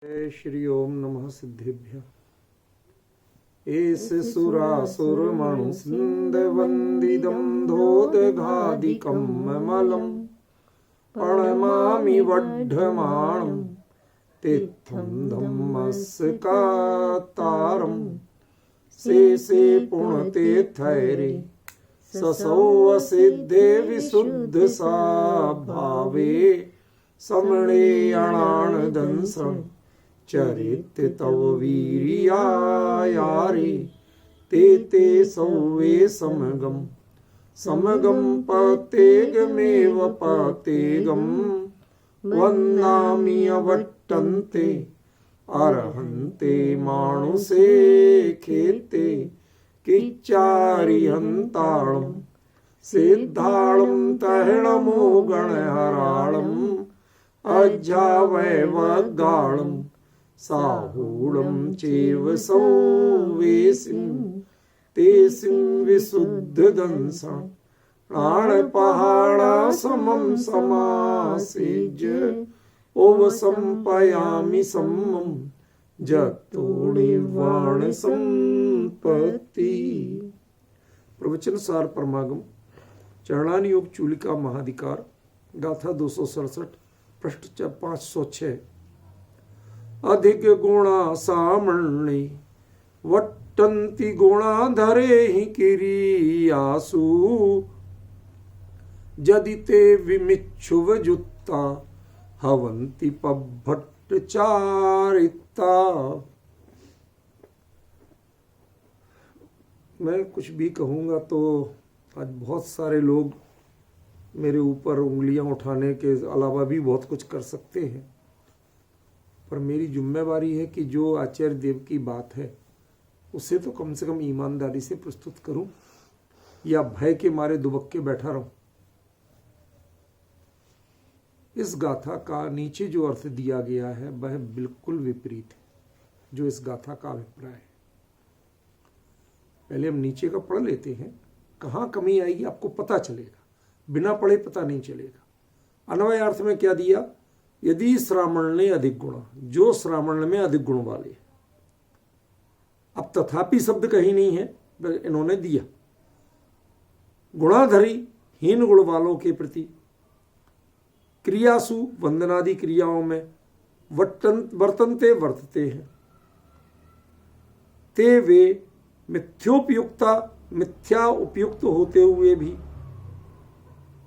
जय श्री ओम नमः सिद्धिभ्य। एस सुरासुर मणु सिंध वंदिदं धोदघादिकं ममलं प्रणमामि वड्ढमाणं तीर्थं धम्मस्कातारं शेषे पुण्यतीर्थैरे ससौ सिद्धे विशुद्ध सा भावे समणे अणानदंसं चरित तव वीर्यायारे ते सौवे समगम पतेगमेव पतेगम वन्दामि अवट्टन्ते अर्हन्ते मानुषे खेते किच्चारिहन्ताळं सिद्धाळं तहिणमो गणहराळं अज्जावैवगाळं साहूलं चैव सौवेसिं तेसिं विशुद्धदंसं प्राणपहाणासमं समासेज्य ओवसंपयामि सम्मं जतोणिवाण संपत्ति। प्रवचन सार परमागम चरणानि योग चूलिका महाधिकार गाथा 267 पृष्ठ 506। अधिक गुणा सामण्ये वट्टन्ति गुणाधरे हि किरीयासु यदि ते विमिच्छुवजुत्ता हवन्ति पभट्टचारिता। मैं कुछ भी कहूँगा तो आज बहुत सारे लोग मेरे ऊपर उंगलियां उठाने के अलावा भी बहुत कुछ कर सकते हैं, पर मेरी जिम्मेवारी है कि जो आचार्य देव की बात है उसे तो कम से कम ईमानदारी से प्रस्तुत करूं, या भय के मारे दुबक के बैठा रहूं। इस गाथा का नीचे जो अर्थ दिया गया है वह बिल्कुल विपरीत है जो इस गाथा का अभिप्राय है। पहले हम नीचे का पढ़ लेते हैं, कहाँ कमी आएगी आपको पता चलेगा, बिना पढ़े पता नहीं चलेगा। अन्वय अर्थ में क्या दिया? यदि श्रामण्ये अधिक गुण, जो श्रामण्य में अधिक गुण वाले। अब तथापि शब्द कहीं नहीं है, इन्होंने दिया गुणाधरी हीन गुण वालों के प्रति क्रियासु वंदनादि क्रियाओं में वर्तनते वर्तते हैं। ते वे मिथ्या उपयुक्त होते हुए भी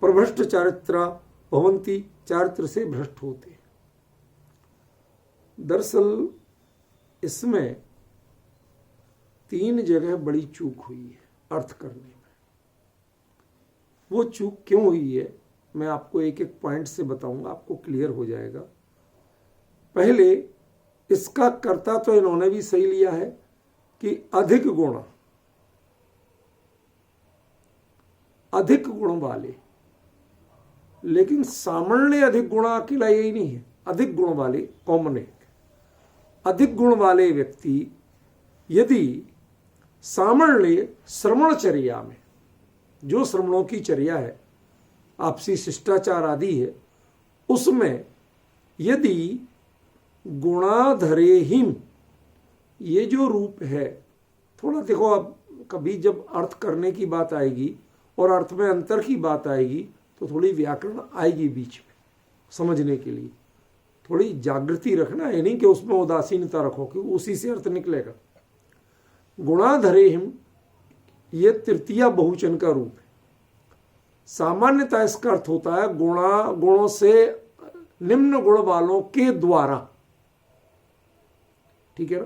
प्रभ्रष्ट चारित्रा भवंती, चारित्र से भ्रष्ट होते हैं। दरअसल इसमें 3 जगह बड़ी चूक हुई है अर्थ करने में। वो चूक क्यों हुई है मैं आपको एक एक पॉइंट से बताऊंगा, आपको क्लियर हो जाएगा। पहले इसका कर्ता तो इन्होंने भी सही लिया है कि अधिक गुण वाले, लेकिन सामान्य अधिक गुण अकेला यही नहीं है, अधिक गुण वाले कॉमन है। अधिक गुण वाले व्यक्ति यदि सामान्य श्रमणचर्या में, जो श्रमणों की चर्या है, आपसी शिष्टाचार आदि है, उसमें यदि गुणाधरेहिम ये जो रूप है, थोड़ा देखो अब कभी जब अर्थ करने की बात आएगी और अर्थ में अंतर की बात आएगी तो थोड़ी व्याकरण आएगी बीच में समझने के लिए। थोड़ी जागृति रखना है, नहीं कि उसमें उदासीनता रखो कि उसी से अर्थ निकलेगा। गुणाधरेहिम ये तृतीया बहुवचन का रूप है। सामान्यतः इसका अर्थ होता है गुणों से निम्न गुण वालों के द्वारा, ठीक है ना।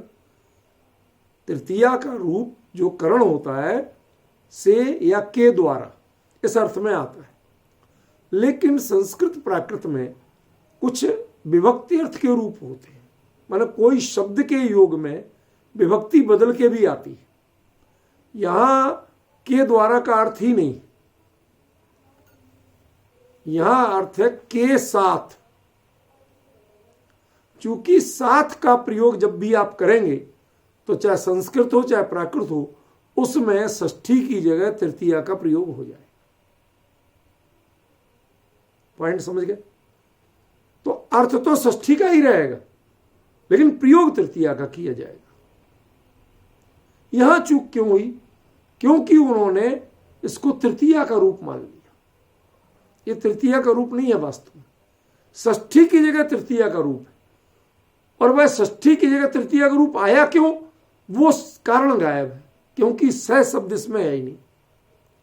तृतीया का रूप जो करण होता है से या के द्वारा, इस अर्थ में आता है। लेकिन संस्कृत प्राकृत में कुछ विभक्ति अर्थ के रूप होते हैं, माने कोई शब्द के योग में विभक्ति बदल के भी आती है। यहां के द्वारा का अर्थ ही नहीं, यहां अर्थ है के साथ। चूंकि साथ का प्रयोग जब भी आप करेंगे तो चाहे संस्कृत हो चाहे प्राकृत हो, उसमें षष्ठी की जगह तृतीया का प्रयोग हो जाए। पॉइंट समझ गए? तो अर्थ तो षष्ठी का ही रहेगा, लेकिन प्रयोग तृतीया का किया जाएगा। यहां चूक क्यों हुई? क्योंकि उन्होंने इसको तृतीया का रूप मान लिया। ये तृतीया का रूप नहीं है, वास्तव में षष्ठी की जगह तृतीया का रूप है। और वह षष्ठी की जगह तृतीया का रूप आया क्यों, वो कारण गायब है, क्योंकि स शब्द इसमें है ही नहीं।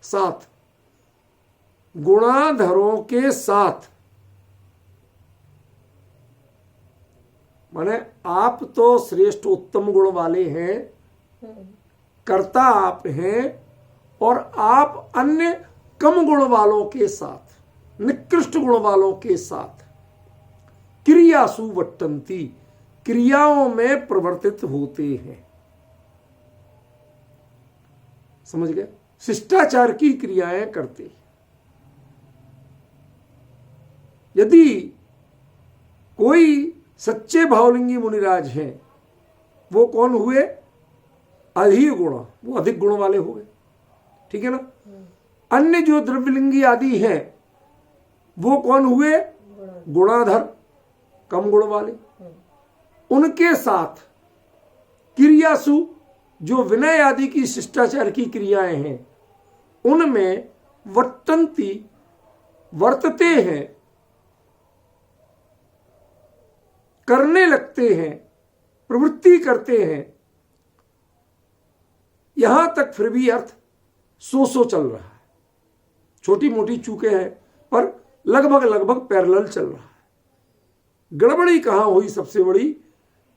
साथ, गुणाधरों के साथ, माने आप तो श्रेष्ठ उत्तम गुण वाले हैं, कर्ता आप हैं, और आप अन्य कम गुण वालों के साथ, निकृष्ट गुण वालों के साथ क्रियासु वर्तन्ति, क्रियाओं में प्रवर्तित होते हैं। समझ गए? शिष्टाचार की क्रियाएं करते हैं। यदि कोई सच्चे भावलिंगी मुनिराज हैं, वो कौन हुए? अधिक गुण, वो अधिक गुण वाले हुए, ठीक है ना। अन्य जो द्रव्यलिंगी आदि हैं, वो कौन हुए? गुणाधर, कम गुण वाले। उनके साथ क्रियासु, जो विनय आदि की शिष्टाचार की क्रियाएं हैं, उनमें वर्तन्ति, वर्तते हैं, करने लगते हैं, प्रवृत्ति करते हैं। यहां तक फिर भी अर्थ सो चल रहा है, छोटी मोटी चूके हैं, पर लगभग पैरेलल चल रहा है। गड़बड़ी कहां हुई सबसे बड़ी?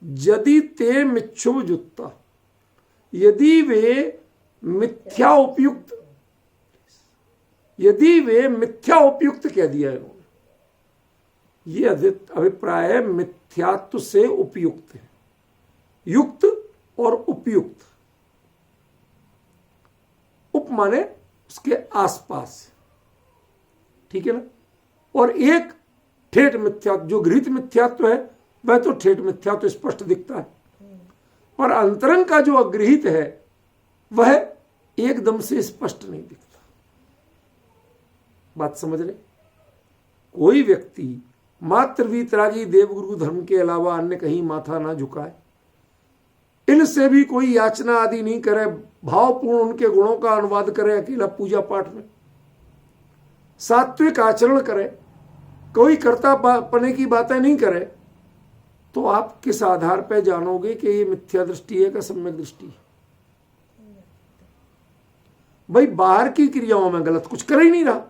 यदि ते मिच्छुव जुत्ता, यदि वे मिथ्या उपयुक्त, यदि वे मिथ्या उपयुक्त कह दिया इन्होंने। ये अभिप्राय है मिथ्यात्व से उपयुक्त है, युक्त और उपयुक्त। उप माने उसके आसपास, ठीक है ना। और एक ठेठ मिथ्यात्व, जो गृहीत मिथ्यात्व है वह तो ठेठ मिथ्यात्व स्पष्ट दिखता है, और अंतरंग का जो अगृहीत है वह एकदम से स्पष्ट नहीं दिखता। बात समझ रहे? कोई व्यक्ति मात्र वीतरागी देवगुरु धर्म के अलावा अन्य कहीं माथा ना झुकाए, इनसे भी कोई याचना आदि नहीं करे, भावपूर्ण उनके गुणों का अनुवाद करे अकेला पूजा पाठ में, सात्विक आचरण करे, कोई कर्ता पने की बातें नहीं करे, तो आप किस आधार पर जानोगे कि ये मिथ्या दृष्टि है कि सम्यक दृष्टि है? भाई बाहर की क्रियाओं में गलत कुछ कर ही नहीं रहा,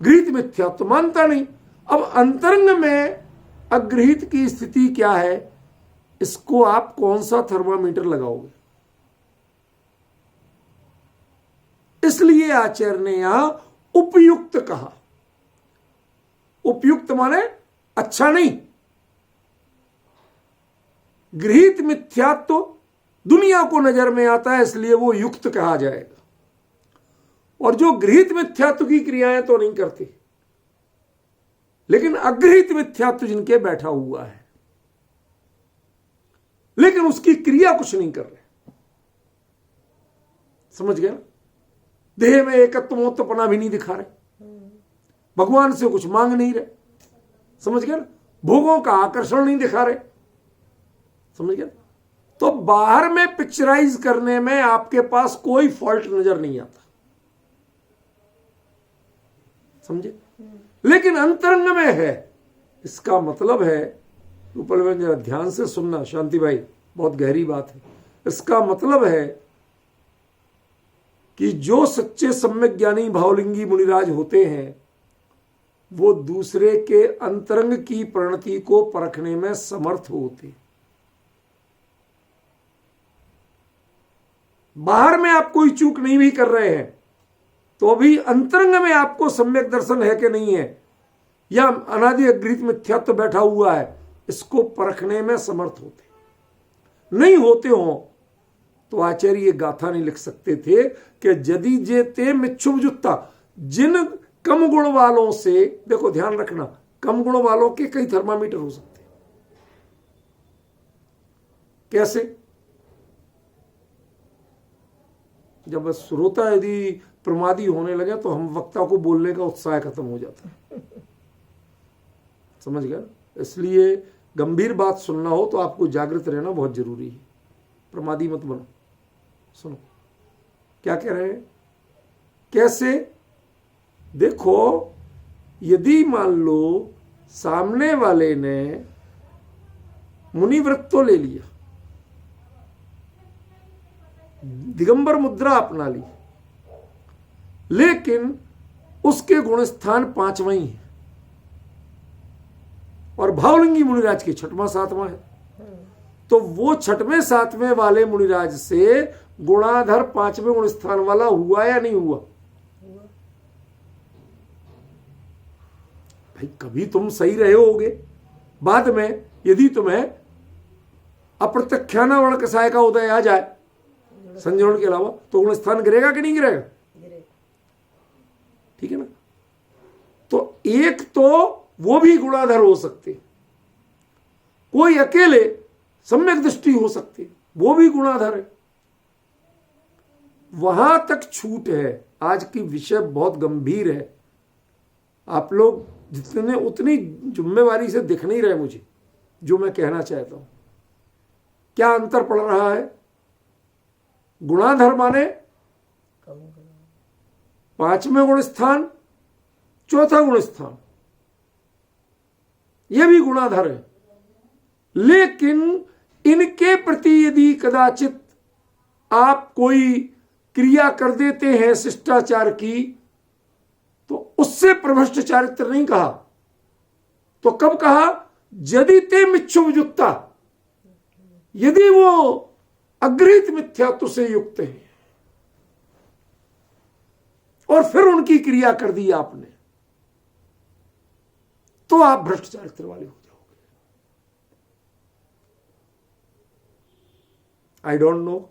गृहीत मिथ्या तो मानता नहीं। अब अंतरंग में अगृहीत की स्थिति क्या है, इसको आप कौन सा थर्मामीटर लगाओगे? इसलिए आचार्य ने यहां उपयुक्त कहा। उपयुक्त माने अच्छा नहीं। गृहीत मिथ्यात्व तो दुनिया को नजर में आता है, इसलिए वो युक्त कहा जाएगा। और जो गृहीत मिथ्यात्व की क्रियाएं तो नहीं करते, लेकिन अगृहीत मिथ्यात्व जिनके बैठा हुआ है, लेकिन उसकी क्रिया कुछ नहीं कर रहे, समझ गया? देह में एकत्वमोत्तपना भी नहीं दिखा रहे, भगवान से कुछ मांग नहीं रहे, समझ गया ना, भोगों का आकर्षण नहीं दिखा रहे, समझ गया? तो बाहर में पिक्चराइज करने में आपके पास कोई फॉल्ट नजर नहीं आता, समझे? लेकिन अंतरंग में है। इसका मतलब है, ऊपर में जरा ध्यान से सुनना शांति भाई, बहुत गहरी बात है। इसका मतलब है कि जो सच्चे सम्यक ज्ञानी भावलिंगी मुनिराज होते हैं, वो दूसरे के अंतरंग की परिणति को परखने में समर्थ होते। बाहर में आप कोई चूक नहीं भी कर रहे हैं, तो भी अंतरंग में आपको सम्यक दर्शन है कि नहीं है, या अनादि अगृहीत मिथ्यात्व बैठा हुआ है, इसको परखने में समर्थ होते। नहीं होते हो तो आचार्य ये गाथा नहीं लिख सकते थे कि यदि जे ते मिच्छुभ जुत्ता, जिन कम गुण वालों से, देखो ध्यान रखना, कम गुण वालों के कई थर्मामीटर हो सकते हैं। कैसे? जब श्रोता यदि प्रमादी होने लगे तो हम वक्ता को बोलने का उत्साह खत्म हो जाता है, समझ गया? इसलिए गंभीर बात सुनना हो तो आपको जागृत रहना बहुत जरूरी है, प्रमादी मत बनो। सुनो क्या कह रहे हैं, कैसे? देखो, यदि मान लो सामने वाले ने मुनिव्रत तो ले लिया, दिगंबर मुद्रा अपना ली, लेकिन उसके गुण स्थान 5वां ही है और भावलिंगी मुनिराज के 6वां 7वां है, तो वो 6वें 7वें वाले मुनिराज से गुणाधर 5वें गुण स्थान वाला हुआ या नहीं हुआ? भाई कभी तुम सही रहे होगे, बाद में यदि तुम्हें अप्रत्यख्याना वर्ण कसाय का उदय आ जाए संजोण के अलावा, तो गुण स्थान गिरेगा कि नहीं गिरेगा? ठीक है ना? तो एक तो वो भी गुणाधर हो सकते, कोई अकेले सम्यक दृष्टि हो सकती, वो भी गुणाधर है। वहां तक छूट है। आज की विषय बहुत गंभीर है, आप लोग जितने उतनी जिम्मेवारी से दिख नहीं रहे मुझे जो मैं कहना चाहता हूं। क्या अंतर पड़ रहा है? गुणाधर माने 5वें गुण स्थान, 4था गुण स्थान, यह भी गुणाधर है, लेकिन इनके प्रति यदि कदाचित आप कोई क्रिया कर देते हैं शिष्टाचार की, तो उससे प्रभ्रष्ट चारित्र नहीं कहा, तो कब कहा? यदि ते मिच्छुपयुक्ता, यदि वो अगृहित मिथ्यात्व से युक्त है और फिर उनकी क्रिया कर दी आपने, तो आप भ्रष्ट चारित्र वाले हो जाओगे। आई डोंट नो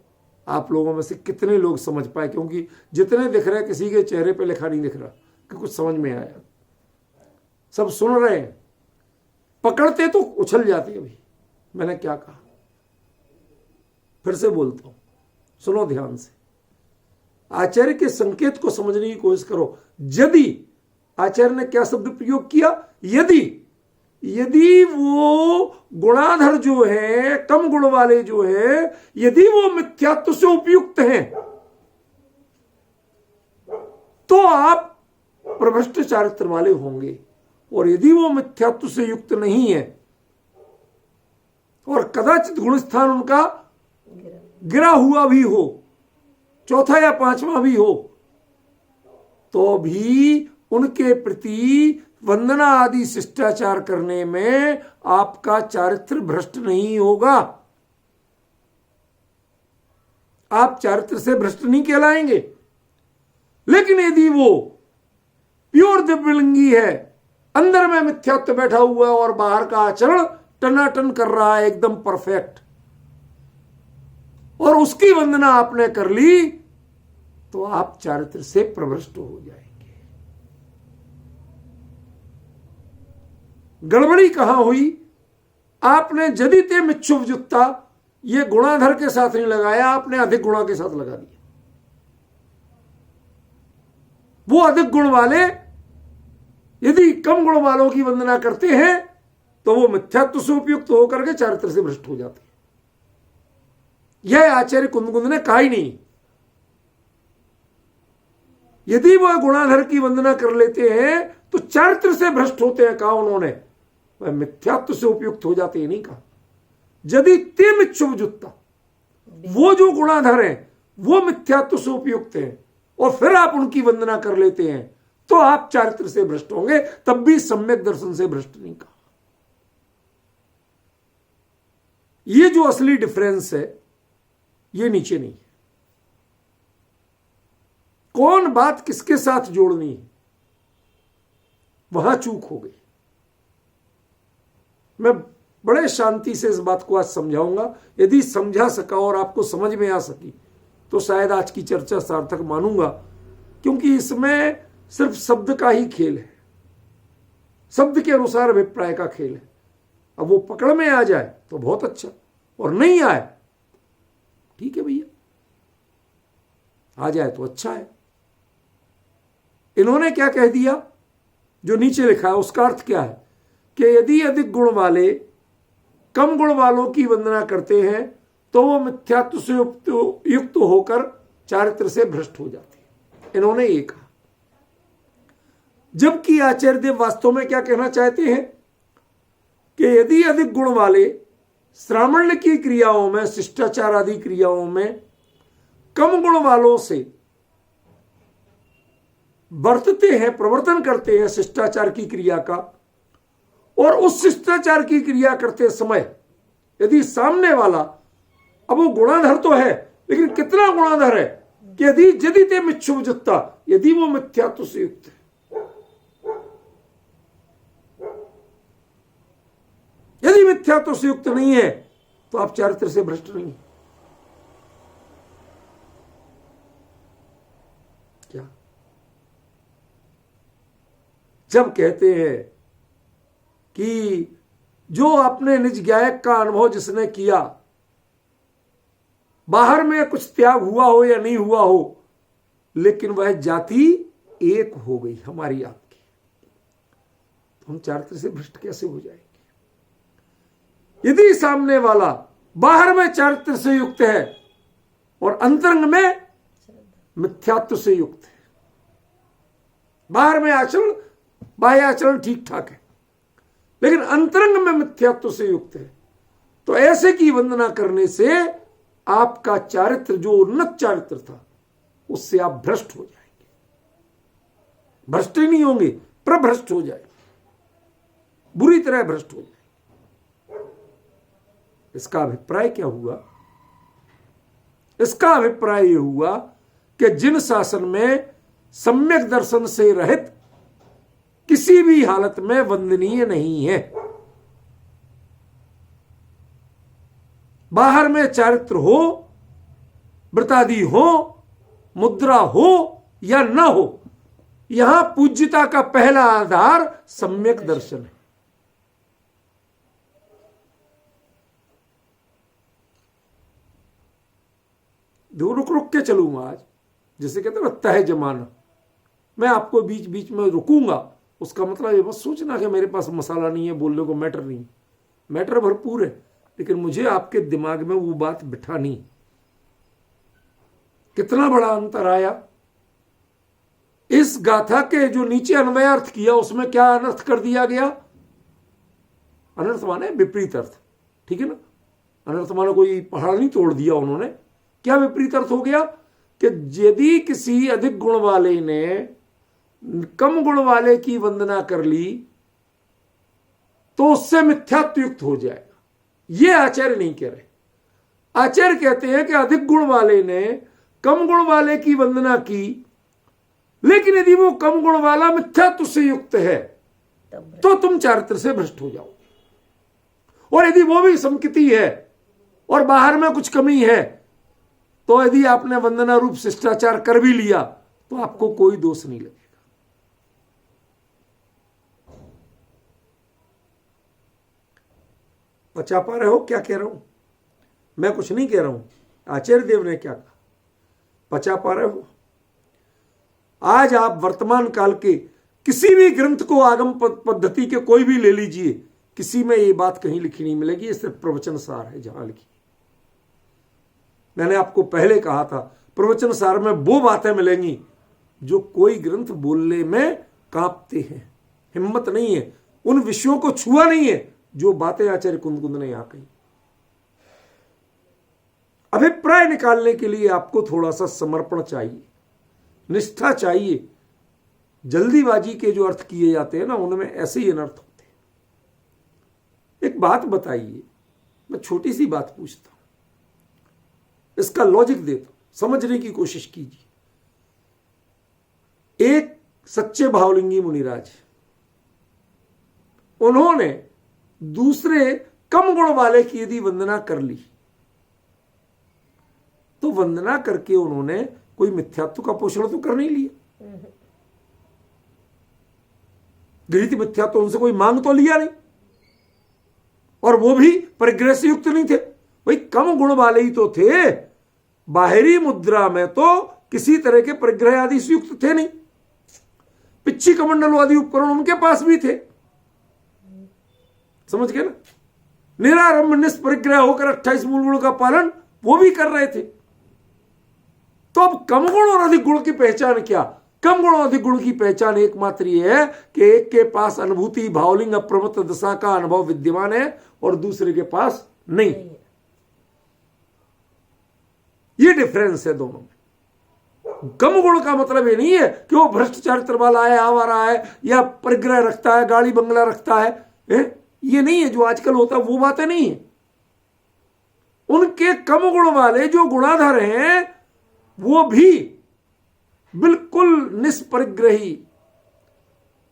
आप लोगों में से कितने लोग समझ पाए, क्योंकि जितने दिख रहे हैं किसी के चेहरे पे लिखा नहीं दिख रहा कि कुछ समझ में आया। सब सुन रहे हैं, पकड़ते तो उछल जाते। अभी मैंने क्या कहा, फिर से बोलता हूं, सुनो ध्यान से। आचार्य के संकेत को समझने की कोशिश करो। यदि आचार्य ने क्या शब्द प्रयोग किया? यदि वो गुणाधर जो है, कम गुण वाले जो है, यदि वो मिथ्यात्व से उपयुक्त हैं, तो आप प्रभ्रष्ट चारित्र वाले होंगे। और यदि वो मिथ्यात्व से युक्त नहीं है और कदाचित गुण स्थान उनका गिरा हुआ भी हो, 4था या 5वां भी हो, तो भी उनके प्रति वंदना आदि शिष्टाचार करने में आपका चारित्र भ्रष्ट नहीं होगा। आप चारित्र से भ्रष्ट नहीं कहलाएंगे। लेकिन यदि वो प्योर दिव्यलिंगी है, अंदर में मिथ्यात्व बैठा हुआ है और बाहर का आचरण टनाटन कर रहा है एकदम परफेक्ट, और उसकी वंदना आपने कर ली, तो आप चारित्र से प्रभ्रष्ट हो जाएंगे। गड़बड़ी कहां हुई? आपने यदि ते मिच्छुपयुक्ता ये गुणाधर के साथ नहीं लगाया, आपने अधिक गुणा के साथ लगा दिया। वो अधिक गुण वाले यदि कम गुण वालों की वंदना करते हैं, तो वो मिथ्यात्व से उपयुक्त होकर के चारित्र से भ्रष्ट हो जाते हैं। यह आचार्य कुंदकुंद ने कहा ही नहीं। यदि वह गुणाधर की वंदना कर लेते हैं तो चारित्र से भ्रष्ट होते हैं, कहा उन्होंने, वह मिथ्यात्व से उपयुक्त हो जाते हैं, नहीं कहा। यदि ते मिच्छुपयुक्ता, वो जो गुणाधर हैं वो मिथ्यात्व से उपयुक्त हैं और फिर आप उनकी वंदना कर लेते हैं, तो आप चारित्र से भ्रष्ट होंगे। तब भी सम्यक दर्शन से भ्रष्ट नहीं कहा। ये जो असली डिफरेंस है, ये नीचे नहीं है। कौन बात किसके साथ जोड़नी है, वहां चूक हो गई। मैं बड़े शांति से इस बात को आज समझाऊंगा। यदि समझा सका और आपको समझ में आ सकी तो शायद आज की चर्चा सार्थक मानूंगा, क्योंकि इसमें सिर्फ शब्द का ही खेल है, शब्द के अनुसार अभिप्राय का खेल है। अब वो पकड़ में आ जाए तो बहुत अच्छा, और नहीं आए ठीक है भैया, आ जाए तो अच्छा है। इन्होंने क्या कह दिया, जो नीचे लिखा है उसका अर्थ क्या है कि यदि अधिक गुण वाले कम गुण वालों की वंदना करते हैं तो वो मिथ्यात्व से युक्त होकर चारित्र से भ्रष्ट हो जाते हैं। इन्होंने ये कहा। जबकि आचार्य देव वास्तव में क्या कहना चाहते हैं कि यदि अधिक गुण वाले श्रामण्य की क्रियाओं में, शिष्टाचार आदि क्रियाओं में कम गुण वालों से बरतते हैं, प्रवर्तन करते हैं शिष्टाचार की क्रिया का, और उस शिष्टाचार की क्रिया करते समय यदि सामने वाला, अब वो गुणाधर तो है लेकिन कितना गुणाधर है कि यदि ते मिच्छुभजुत्ता, यदि वो मिथ्यात्व से युक्त है, यदि मिथ्यात्व से युक्त नहीं है तो आप चारित्र से भ्रष्ट नहीं है। क्या जब कहते हैं कि जो अपने निज ज्ञायक का अनुभव जिसने किया, बाहर में कुछ त्याग हुआ हो या नहीं हुआ हो, लेकिन वह जाति एक हो गई हमारी आपकी, तो हम चारित्र से भ्रष्ट कैसे हो जाएंगे? यदि सामने वाला बाहर में चारित्र से युक्त है और अंतरंग में मिथ्यात्व से युक्त है, बाहर में आचरण, बाह्य आचरण ठीक ठाक है, लेकिन अंतरंग में मिथ्यात्व से युक्त है, तो ऐसे की वंदना करने से आपका चारित्र, जो उन्नत चारित्र था, उससे आप भ्रष्ट हो जाएंगे। भ्रष्ट ही नहीं होंगे, प्रभ्रष्ट हो जाएंगे, बुरी तरह भ्रष्ट हो जाएंगे। इसका अभिप्राय क्या हुआ? इसका अभिप्राय यह हुआ कि जिन शासन में सम्यक दर्शन से रहित किसी भी हालत में वंदनीय नहीं है, बाहर में चारित्र हो, व्रतादि हो, मुद्रा हो या न हो, यहां पूज्यता का पहला आधार सम्यक दर्शन है। रुक रुक के चलूंगा आज, जैसे कहते हैं तह जमाना, मैं आपको बीच बीच में रुकूंगा। उसका मतलब ये बस सोचना कि मेरे पास मसाला नहीं है, बोलने को मैटर नहीं, मैटर भरपूर है, लेकिन मुझे आपके दिमाग में वो बात बिठानी। कितना बड़ा अंतर आया इस गाथा के जो नीचे अन्वय अर्थ किया, उसमें क्या अनर्थ कर दिया गया? अनर्थ माने विपरीत अर्थ, ठीक है ना? अनर्थ माने कोई पहाड़ नहीं तोड़ दिया उन्होंने। क्या विपरीत अर्थ हो गया कि यदि किसी अधिक गुण वाले ने कम गुण वाले की वंदना कर ली तो उससे मिथ्यात्व युक्त हो जाएगा। ये आचार्य नहीं कह रहे। आचार्य कहते हैं कि अधिक गुण वाले ने कम गुण वाले की वंदना की, लेकिन यदि वो कम गुण वाला मिथ्यात्व से युक्त है तो तुम चारित्र से भ्रष्ट हो जाओ, और यदि वो भी समकिति है और बाहर में कुछ कमी है, तो यदि आपने वंदना रूप शिष्टाचार कर भी लिया तो आपको कोई दोष नहीं लगेगा। बचा पा रहे हो क्या कह रहा हूं? मैं कुछ नहीं कह रहा हूं, आचार्य देव ने क्या कहा, बचा पा रहे हो? आज आप वर्तमान काल के किसी भी ग्रंथ को, आगम पद्धति के कोई भी ले लीजिए, किसी में ये बात कहीं लिखी नहीं मिलेगी। ये सिर्फ प्रवचन सार है जहां लिखी। मैंने आपको पहले कहा था, प्रवचन सार में वो बातें मिलेंगी जो कोई ग्रंथ बोलने में कांपते हैं, हिम्मत नहीं है, उन विषयों को छुआ नहीं है जो बातें आचार्य कुंद ने यहां कही। अभिप्राय निकालने के लिए आपको थोड़ा सा समर्पण चाहिए, निष्ठा चाहिए। जल्दीबाजी के जो अर्थ किए जाते हैं ना, उनमें ऐसे ही अनर्थ होते हैं। एक बात बताइए, मैं छोटी सी बात पूछता हूं, इसका लॉजिक देता हूं, समझने की कोशिश कीजिए। एक सच्चे भावलिंगी मुनिराज, उन्होंने दूसरे कम गुण वाले की यदि वंदना कर ली तो वंदना करके उन्होंने कोई मिथ्यात्व का पोषण तो कर नहीं लिया। गृहित मिथ्यात्व उनसे कोई मांग तो लिया नहीं, और वो भी परिग्रह से युक्त नहीं थे। भाई कम गुण वाले ही तो थे, बाहरी मुद्रा में तो किसी तरह के परिग्रह आदि से युक्त थे नहीं। पिच्छी कमंडल आदि उपकरण उनके पास भी थे, समझ गए ना? निरारंभ निष्परिग्रह होकर 28 मूल गुणों का पालन वो भी कर रहे थे। तो अब कम गुण और अधिक गुण की पहचान क्या? कम गुण और अधिक गुण की पहचान एकमात्र ये है कि एक के पास अनुभूति भावलिंग अप्रमत्त दशा का अनुभव विद्यमान है और दूसरे के पास नहीं। ये डिफरेंस है दोनों में। कम गुण का मतलब ये नहीं है कि वो भ्रष्ट चरित्र वाला है, आवारा है, या परिग्रह रखता है, गाड़ी बंगला रखता है। ये नहीं है जो आजकल होता है, वो बातें नहीं है। उनके कम गुण वाले जो गुणाधर हैं वो भी बिल्कुल निष्परिग्रही,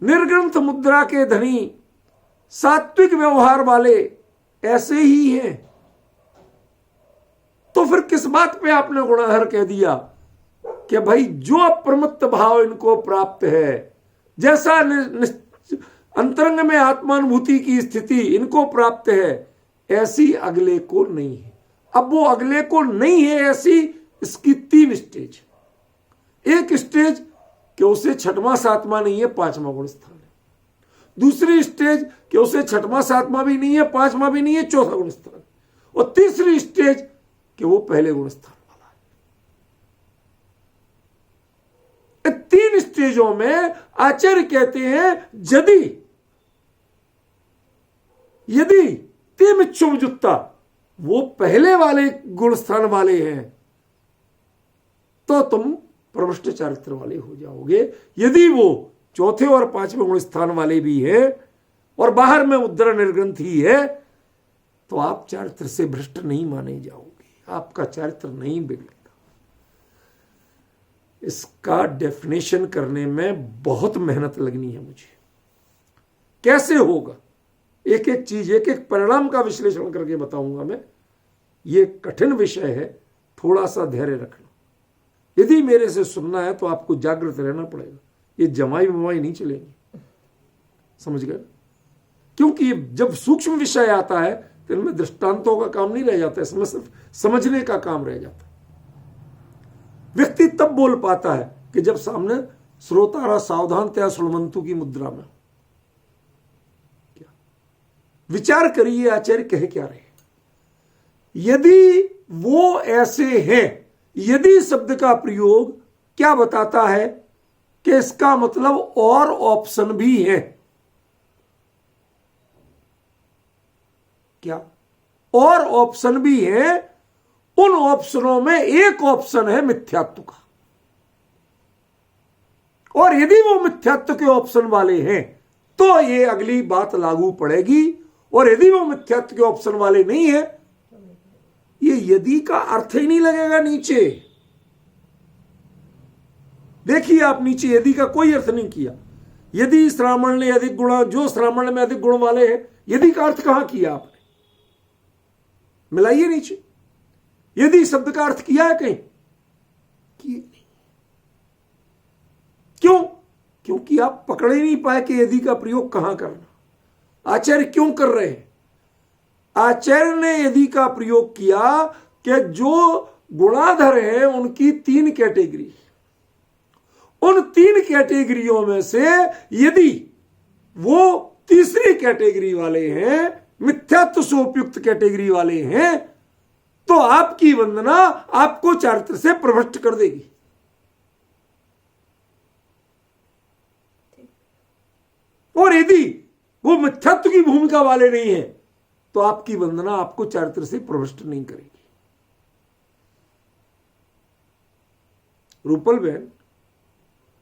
निर्ग्रंथ मुद्रा के धनी, सात्विक व्यवहार वाले ऐसे ही हैं। तो फिर किस बात पे आपने गुणाधर कह दिया कि भाई जो अप्रमत्त भाव इनको प्राप्त है, जैसा अंतरंग में आत्मानुभूति की स्थिति इनको प्राप्त है, ऐसी अगले को नहीं है। अब वो अगले को नहीं है ऐसी, इसकी 3 स्टेज। एक स्टेज कि उसे छठवां सातवां नहीं है, 5वां गुण स्थान है। दूसरी स्टेज कि उसे छठवां सातवां भी नहीं है, 5वां भी नहीं है, 4था गुण स्थान। और तीसरी स्टेज कि वो पहले गुण स्थान वाला है। 3 स्टेजों में आचार्य कहते हैं यदि ते मिच्छुम जुत्ता वो पहले वाले गुण स्थान वाले हैं तो तुम प्रविष्ट चारित्र वाले हो जाओगे। यदि वो चौथे और 5वें गुण स्थान वाले भी हैं और बाहर में उद्दर निर्ग्रंथ ही है तो आप चारित्र से भ्रष्ट नहीं माने जाओगे, आपका चारित्र नहीं बिगड़ेगा। इसका डेफिनेशन करने में बहुत मेहनत लगनी है मुझे। कैसे होगा, एक एक चीज, एक एक परिणाम का विश्लेषण करके बताऊंगा मैं। ये कठिन विषय है, थोड़ा सा धैर्य रखना। यदि मेरे से सुनना है तो आपको जागृत रहना पड़ेगा। ये जमाई बमाई नहीं चलेगी, समझ गए? क्योंकि जब सूक्ष्म विषय आता है तो इनमें दृष्टांतों का काम नहीं रह जाता, इसमें सिर्फ समझने का काम रह जाता है। व्यक्ति तब बोल पाता है कि जब सामने श्रोतारा सावधान त्या सुणवंतु की मुद्रा में। क्या विचार करिए आचार्य कह क्या रहे। यदि वो ऐसे हैं, यदि शब्द का प्रयोग क्या बताता है कि इसका मतलब और ऑप्शन भी है। क्या और ऑप्शन भी है? उन ऑप्शनों में एक ऑप्शन है मिथ्यात्व का, और यदि वो मिथ्यात्व के ऑप्शन वाले हैं तो ये अगली बात लागू पड़ेगी। और यदि वो मिथ्यात्व के ऑप्शन वाले नहीं है, ये यदि का अर्थ ही नहीं लगेगा नीचे। देखिए आप नीचे यदि का कोई अर्थ नहीं किया। यदि श्रावण ने अधिक गुण, जो श्रावण में अधिक गुण वाले हैं, यदि का अर्थ कहां किया आपने? मिलाइए नीचे। यदि शब्द का अर्थ किया है कहीं? किए नहीं। क्यों? क्योंकि आप पकड़ ही नहीं पाए कि यदि का प्रयोग कहां करना। आचार्य क्यों कर रहे हैं? आचार्य ने यदि का प्रयोग किया कि जो गुणाधर हैं उनकी 3 कैटेगरी, उन 3 कैटेगरियों में से यदि वो तीसरी कैटेगरी वाले हैं, मिथ्यात्व से उपयुक्त कैटेगरी वाले हैं, तो आपकी वंदना आपको चारित्र से प्रभ्रष्ट कर देगी। और यदि वो मिथ्यात्व की भूमिका वाले नहीं है तो आपकी वंदना आपको चारित्र से प्रभ्रष्ट नहीं करेगी। रूपल बहन,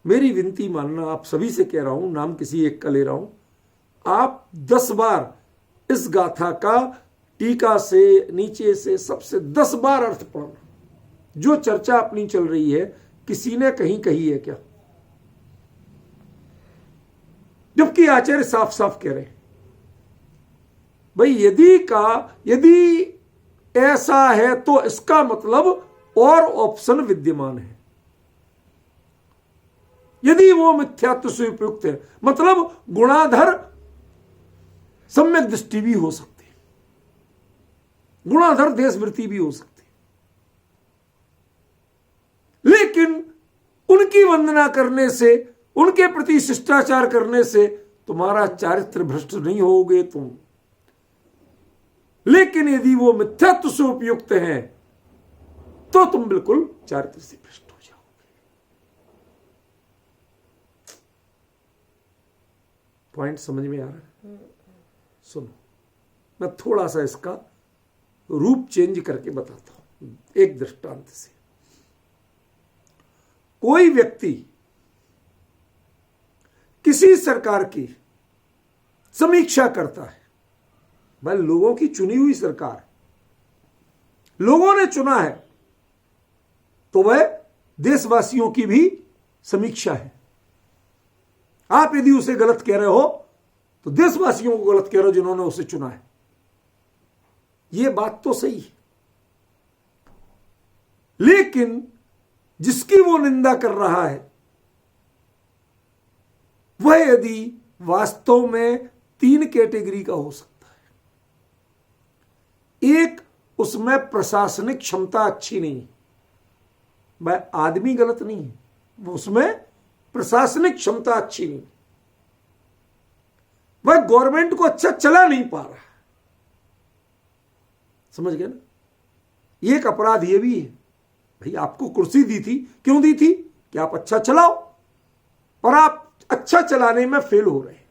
मेरी विनती मानना, आप सभी से कह रहा हूं, नाम किसी एक का ले रहा हूं, आप 10 बार इस गाथा का टीका से, नीचे से, सबसे 10 बार अर्थ पढ़ना। जो चर्चा अपनी चल रही है किसी ने कहीं कही है क्या? जबकि आचार्य साफ साफ कह रहे हैं भाई यदि ऐसा है तो इसका मतलब और ऑप्शन विद्यमान है। यदि वो मिथ्यात्व से उपयुक्त है, मतलब गुणाधर सम्यक दृष्टि भी हो सकती है, गुणाधर देशवृत्ति भी हो सकती है, लेकिन उनकी वंदना करने से, उनके प्रति शिष्टाचार करने से तुम्हारा चारित्र भ्रष्ट नहीं होगे तुम। लेकिन यदि वो मिथ्यात्व से उपयुक्त हैं तो तुम बिल्कुल चारित्र से भ्रष्ट हो जाओगे। पॉइंट समझ में आ रहा है? सुनो, मैं थोड़ा सा इसका रूप चेंज करके बताता हूं एक दृष्टांत से। कोई व्यक्ति किसी सरकार की समीक्षा करता है, भाई लोगों की चुनी हुई सरकार, लोगों ने चुना है, तो वह देशवासियों की भी समीक्षा है। आप यदि उसे गलत कह रहे हो तो देशवासियों को गलत कह रहे हो जिन्होंने उसे चुना है। यह बात तो सही है, लेकिन जिसकी वो निंदा कर रहा है वह यदि वास्तव में 3 कैटेगरी का हो सकता है। एक, उसमें प्रशासनिक क्षमता अच्छी नहीं है, वह आदमी गलत नहीं है, वो उसमें प्रशासनिक क्षमता अच्छी नहीं, वह गवर्नमेंट को अच्छा चला नहीं पा रहा है। समझ गए ना? एक अपराध यह भी है, भाई आपको कुर्सी दी थी, क्यों दी थी? कि आप अच्छा चलाओ, और आप अच्छा चलाने में फेल हो रहे हैं,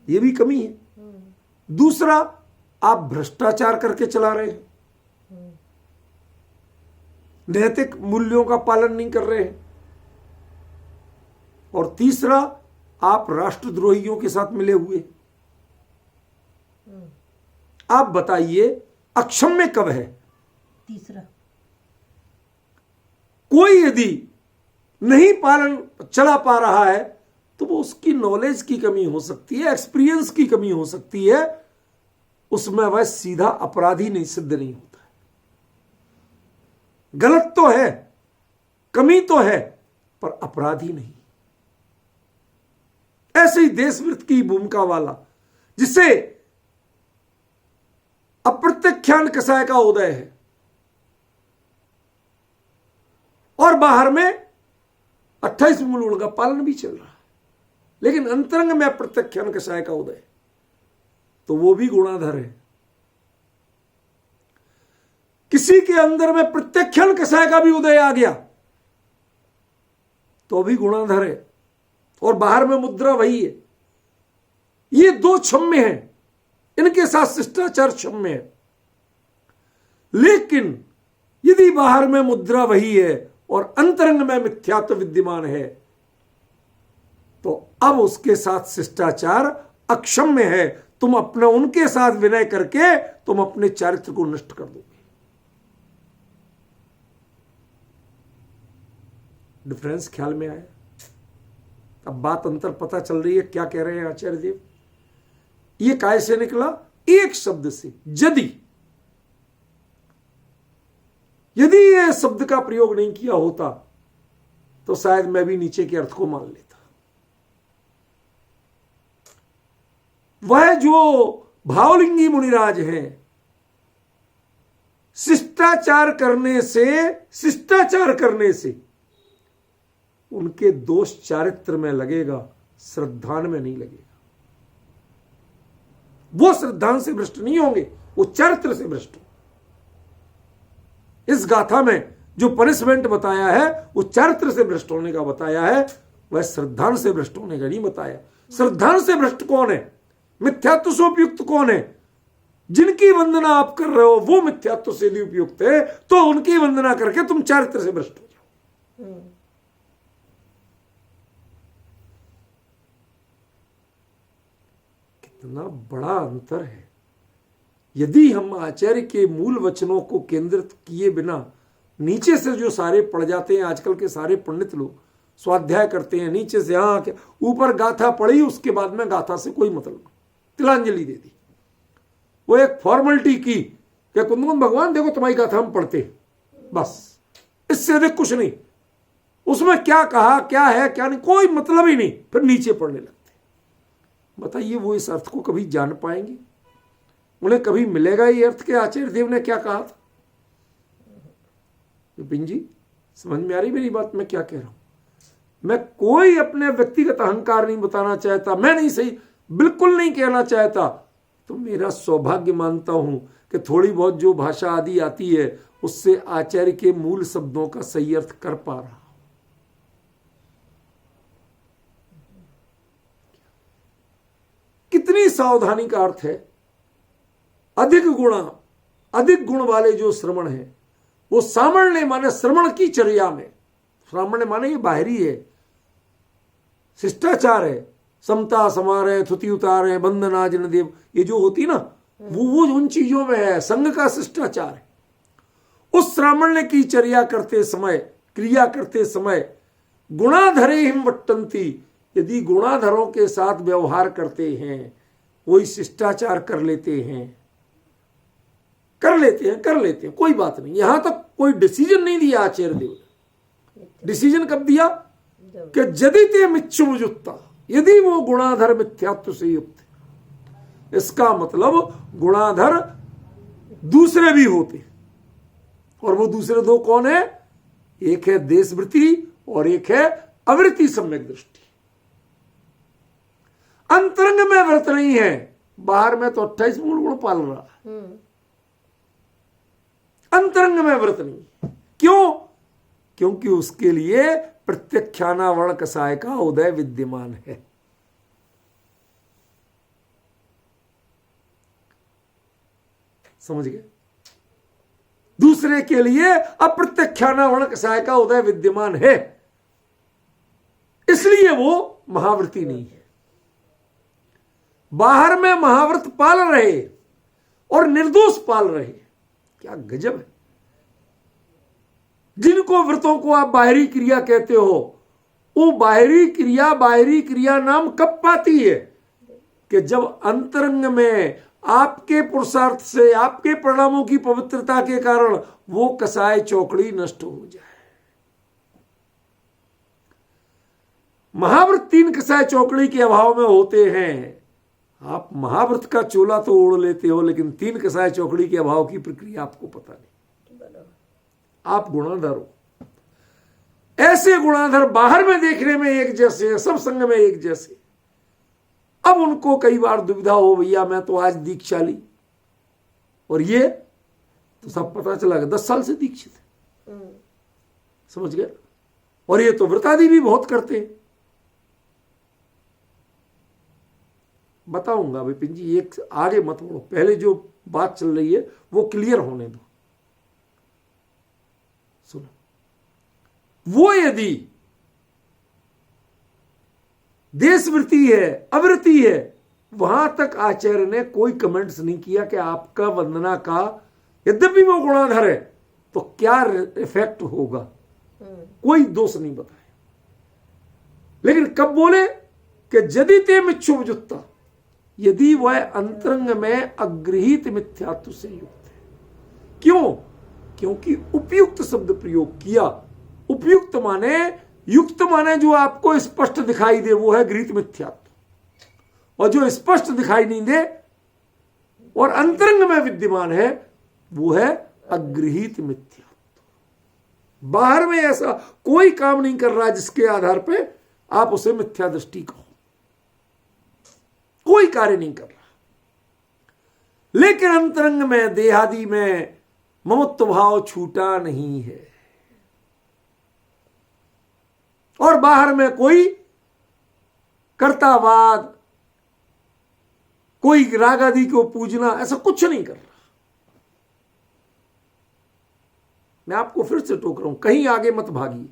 यह भी कमी है। दूसरा, आप भ्रष्टाचार करके चला रहे हैं, नैतिक मूल्यों का पालन नहीं कर रहे हैं, और तीसरा, आप राष्ट्रद्रोहियों के साथ मिले हुए। आप बताइए अक्षम्य कब है? तीसरा। कोई यदि नहीं पालन चला पा रहा है तो वो उसकी नॉलेज की कमी हो सकती है, एक्सपीरियंस की कमी हो सकती है, उसमें वह सीधा अपराधी नहीं सिद्ध नहीं होता है। गलत तो है, कमी तो है, पर अपराधी नहीं। ऐसे ही देशवृत्त की भूमिका वाला, जिसे अप्रत्याख्यान कसाय का उदय है और बाहर में 28 मूल का पालन भी चल रहा है, लेकिन अंतरंग में अप्रत्याख्यान कसाय का उदय, तो वो भी गुणाधर है। किसी के अंदर में प्रत्याख्यान कसाय का भी उदय आ गया तो भी गुणाधर है, और बाहर में मुद्रा वही है। ये 2 क्षम्य हैं, इनके साथ शिष्टाचार क्षम्य है। लेकिन यदि बाहर में मुद्रा वही है और अंतरंग में मिथ्यात्व विद्यमान है, तो अब उसके साथ शिष्टाचार अक्षम्य है। तुम अपने उनके साथ विनय करके तुम अपने चारित्र को नष्ट कर दोगे। डिफरेंस ख्याल में आया? अब बात अंतर पता चल रही है क्या कह रहे हैं आचार्य देव? ये काय से निकला? एक शब्द से, यदि ये शब्द का प्रयोग नहीं किया होता तो शायद मैं भी नीचे के अर्थ को मान लेता। वह जो भावलिंगी मुनिराज हैं, शिष्टाचार करने से उनके दोष चारित्र में लगेगा, श्रद्धान में नहीं लगेगा। वो श्रद्धान से भ्रष्ट नहीं होंगे, वो चारित्र से भ्रष्ट होंगे। इस गाथा में जो पनिशमेंट बताया है वो चारित्र से भ्रष्ट होने का बताया है, वह श्रद्धान से भ्रष्ट होने का नहीं बताया। श्रद्धान से भ्रष्ट कौन है? मिथ्यात्व से उपयुक्त कौन है? जिनकी वंदना आप कर रहे हो वो मिथ्यात्व से भी उपयुक्त है, तो उनकी वंदना करके तुम चारित्र से भ्रष्ट हो जाओ। कितना बड़ा अंतर है। यदि हम आचार्य के मूल वचनों को केंद्रित किए बिना नीचे से जो सारे पढ़ जाते हैं, आजकल के सारे पंडित लोग स्वाध्याय करते हैं नीचे से, हाँ ऊपर गाथा पढ़ी, उसके बाद में गाथा से कोई मतलब नहीं, तिलांजलि दे दी, वो एक फॉर्मेलिटी की कि कुंदन भगवान देखो तुम्हारी गाथा हम पढ़ते, बस इससे अधिक कुछ नहीं। उसमें क्या कहा, क्या है क्या नहीं, कोई मतलब ही नहीं, फिर नीचे पढ़ने लगते। बताइए वो इस अर्थ को कभी जान पाएंगे? उन्हें कभी मिलेगा ये अर्थ के आचार्य देव ने क्या कहा था? विपिन जी समझ में आ रही मेरी बात? मैं क्या कह रहा हूं? मैं कोई अपने व्यक्तिगत अहंकार नहीं बताना चाहता, मैं नहीं सही, बिल्कुल नहीं कहना चाहता। तो मेरा सौभाग्य मानता हूं कि थोड़ी बहुत जो भाषा आदि आती है उससे आचार्य के मूल शब्दों का सही अर्थ कर पा रहा हूं। कितनी सावधानी का अर्थ है। अधिक गुण वाले जो श्रवण है वो सामण्य माने श्रवण की चर्या में, सामण्य माने ये बाहरी है, शिष्टाचार है, समता समार है, थुति उतार है, बंदना जिन देव, ये जो होती ना वो उन चीजों में है, संघ का शिष्टाचार है। उस श्रामण्य की चर्या करते समय, क्रिया करते समय गुणाधरे हिम वट्टंती, यदि गुणाधरों के साथ व्यवहार करते हैं, वही शिष्टाचार कर लेते हैं, कोई बात नहीं। यहां तक कोई डिसीजन नहीं दिया आचार्य देव ने। डिसीजन कब दिया कि यदि ते मिच्छुमुजुत्ता, यदि वो गुणाधर मिथ्यात्व से युक्त है। इसका मतलब गुणाधर दूसरे भी होते, और वो दूसरे दो कौन है? एक है देशवृत्ति और एक है अवृत्ति सम्यक दृष्टि। अंतरंग में व्रत नहीं है, बाहर में तो 28 मूल गुण पाल रहा है, अंतरंग में व्रत नहीं। क्यों? क्योंकि उसके लिए प्रत्यक्षाना वर्ण कसाय का उदय विद्यमान है। समझ गए? दूसरे के लिए अप्रत्यक्षाना वर्ण कसाय का उदय विद्यमान है, इसलिए वो महाव्रती नहीं है। बाहर में महाव्रत पाल रहे और निर्दोष पाल रहे, क्या गजब है। जिनको व्रतों को आप बाहरी क्रिया कहते हो, वो बाहरी क्रिया नाम कब पाती है? कि जब अंतरंग में आपके पुरुषार्थ से, आपके परिणामों की पवित्रता के कारण वो कसाय चौकड़ी नष्ट हो जाए। महाव्रत 3 कसाय चौकड़ी के अभाव में होते हैं। आप महाव्रत का चोला तो ओढ़ लेते हो, लेकिन 3 कसाय चौकड़ी के अभाव की प्रक्रिया आपको पता नहीं। आप गुणाधर हो। ऐसे गुणाधर बाहर में देखने में एक जैसे हैं, सब संग में एक जैसे। अब उनको कई बार दुविधा हो, भैया मैं तो आज दीक्षा ली, और ये तो सब पता चला कि 10 साल से दीक्षित है। समझ गए? और ये तो व्रतादि भी बहुत करते हैं। बताऊंगा विपिन जी, एक आगे मत बढ़ो, पहले जो बात चल रही है वो क्लियर होने दो। सुनो, वो यदि देशवृत्ति है, अवृत्ति है, वहां तक आचार्य ने कोई कमेंट्स नहीं किया कि आपका वंदना का, यद्यपि वो गुणाधर है, तो क्या इफेक्ट होगा, कोई दोष नहीं बताया। लेकिन कब बोले कि यदि ते मिच्छुमुजुत्ता, यदि वह अंतरंग में अगृहीत मिथ्यात्व से युक्त है। क्यों? क्योंकि उपयुक्त शब्द प्रयोग किया। उपयुक्त माने, युक्त माने जो आपको स्पष्ट दिखाई दे, वो है गृहीत मिथ्यात्व, और जो स्पष्ट दिखाई नहीं दे और अंतरंग में विद्यमान है, वो है अगृहीत मिथ्यात्व। बाहर में ऐसा कोई काम नहीं कर रहा जिसके आधार पे आप उसे मिथ्या दृष्टि कहो, कोई कार्य नहीं कर रहा। लेकिन अंतरंग में, देहादि में ममत्व भाव छूटा नहीं है, और बाहर में कोई कर्तावाद, कोई राग आदि को पूजना, ऐसा कुछ नहीं कर रहा। मैं आपको फिर से टोक रहा हूं, कहीं आगे मत भागिए।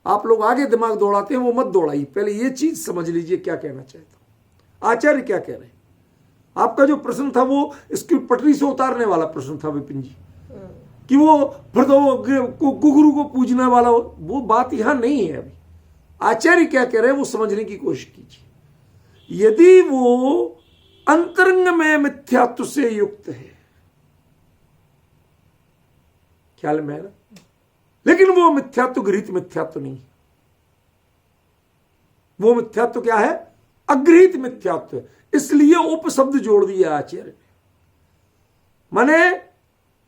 आप लोग आगे दिमाग दौड़ाते हैं, वो मत दौड़ाइए। पहले ये चीज समझ लीजिए क्या कहना चाहता हूं, आचार्य क्या कह रहे हैं। आपका जो प्रश्न था वो इसकी पटरी से उतारने वाला प्रश्न था विपिन जी, कि वो गुरु को पूजने वाला, वो बात यहां नहीं है। अभी आचार्य क्या कह रहे हैं वो समझने की कोशिश कीजिए। यदि वो अंतरंग में मिथ्यात्व से युक्त है, ख्याल में है ना, लेकिन वो मिथ्यात्व गृहीत मिथ्यात्व नहीं, वो मिथ्यात्व क्या है? अगृहीत मिथ्यात्व। इसलिए उपशब्द जोड़ दिया आचार्य ने। माने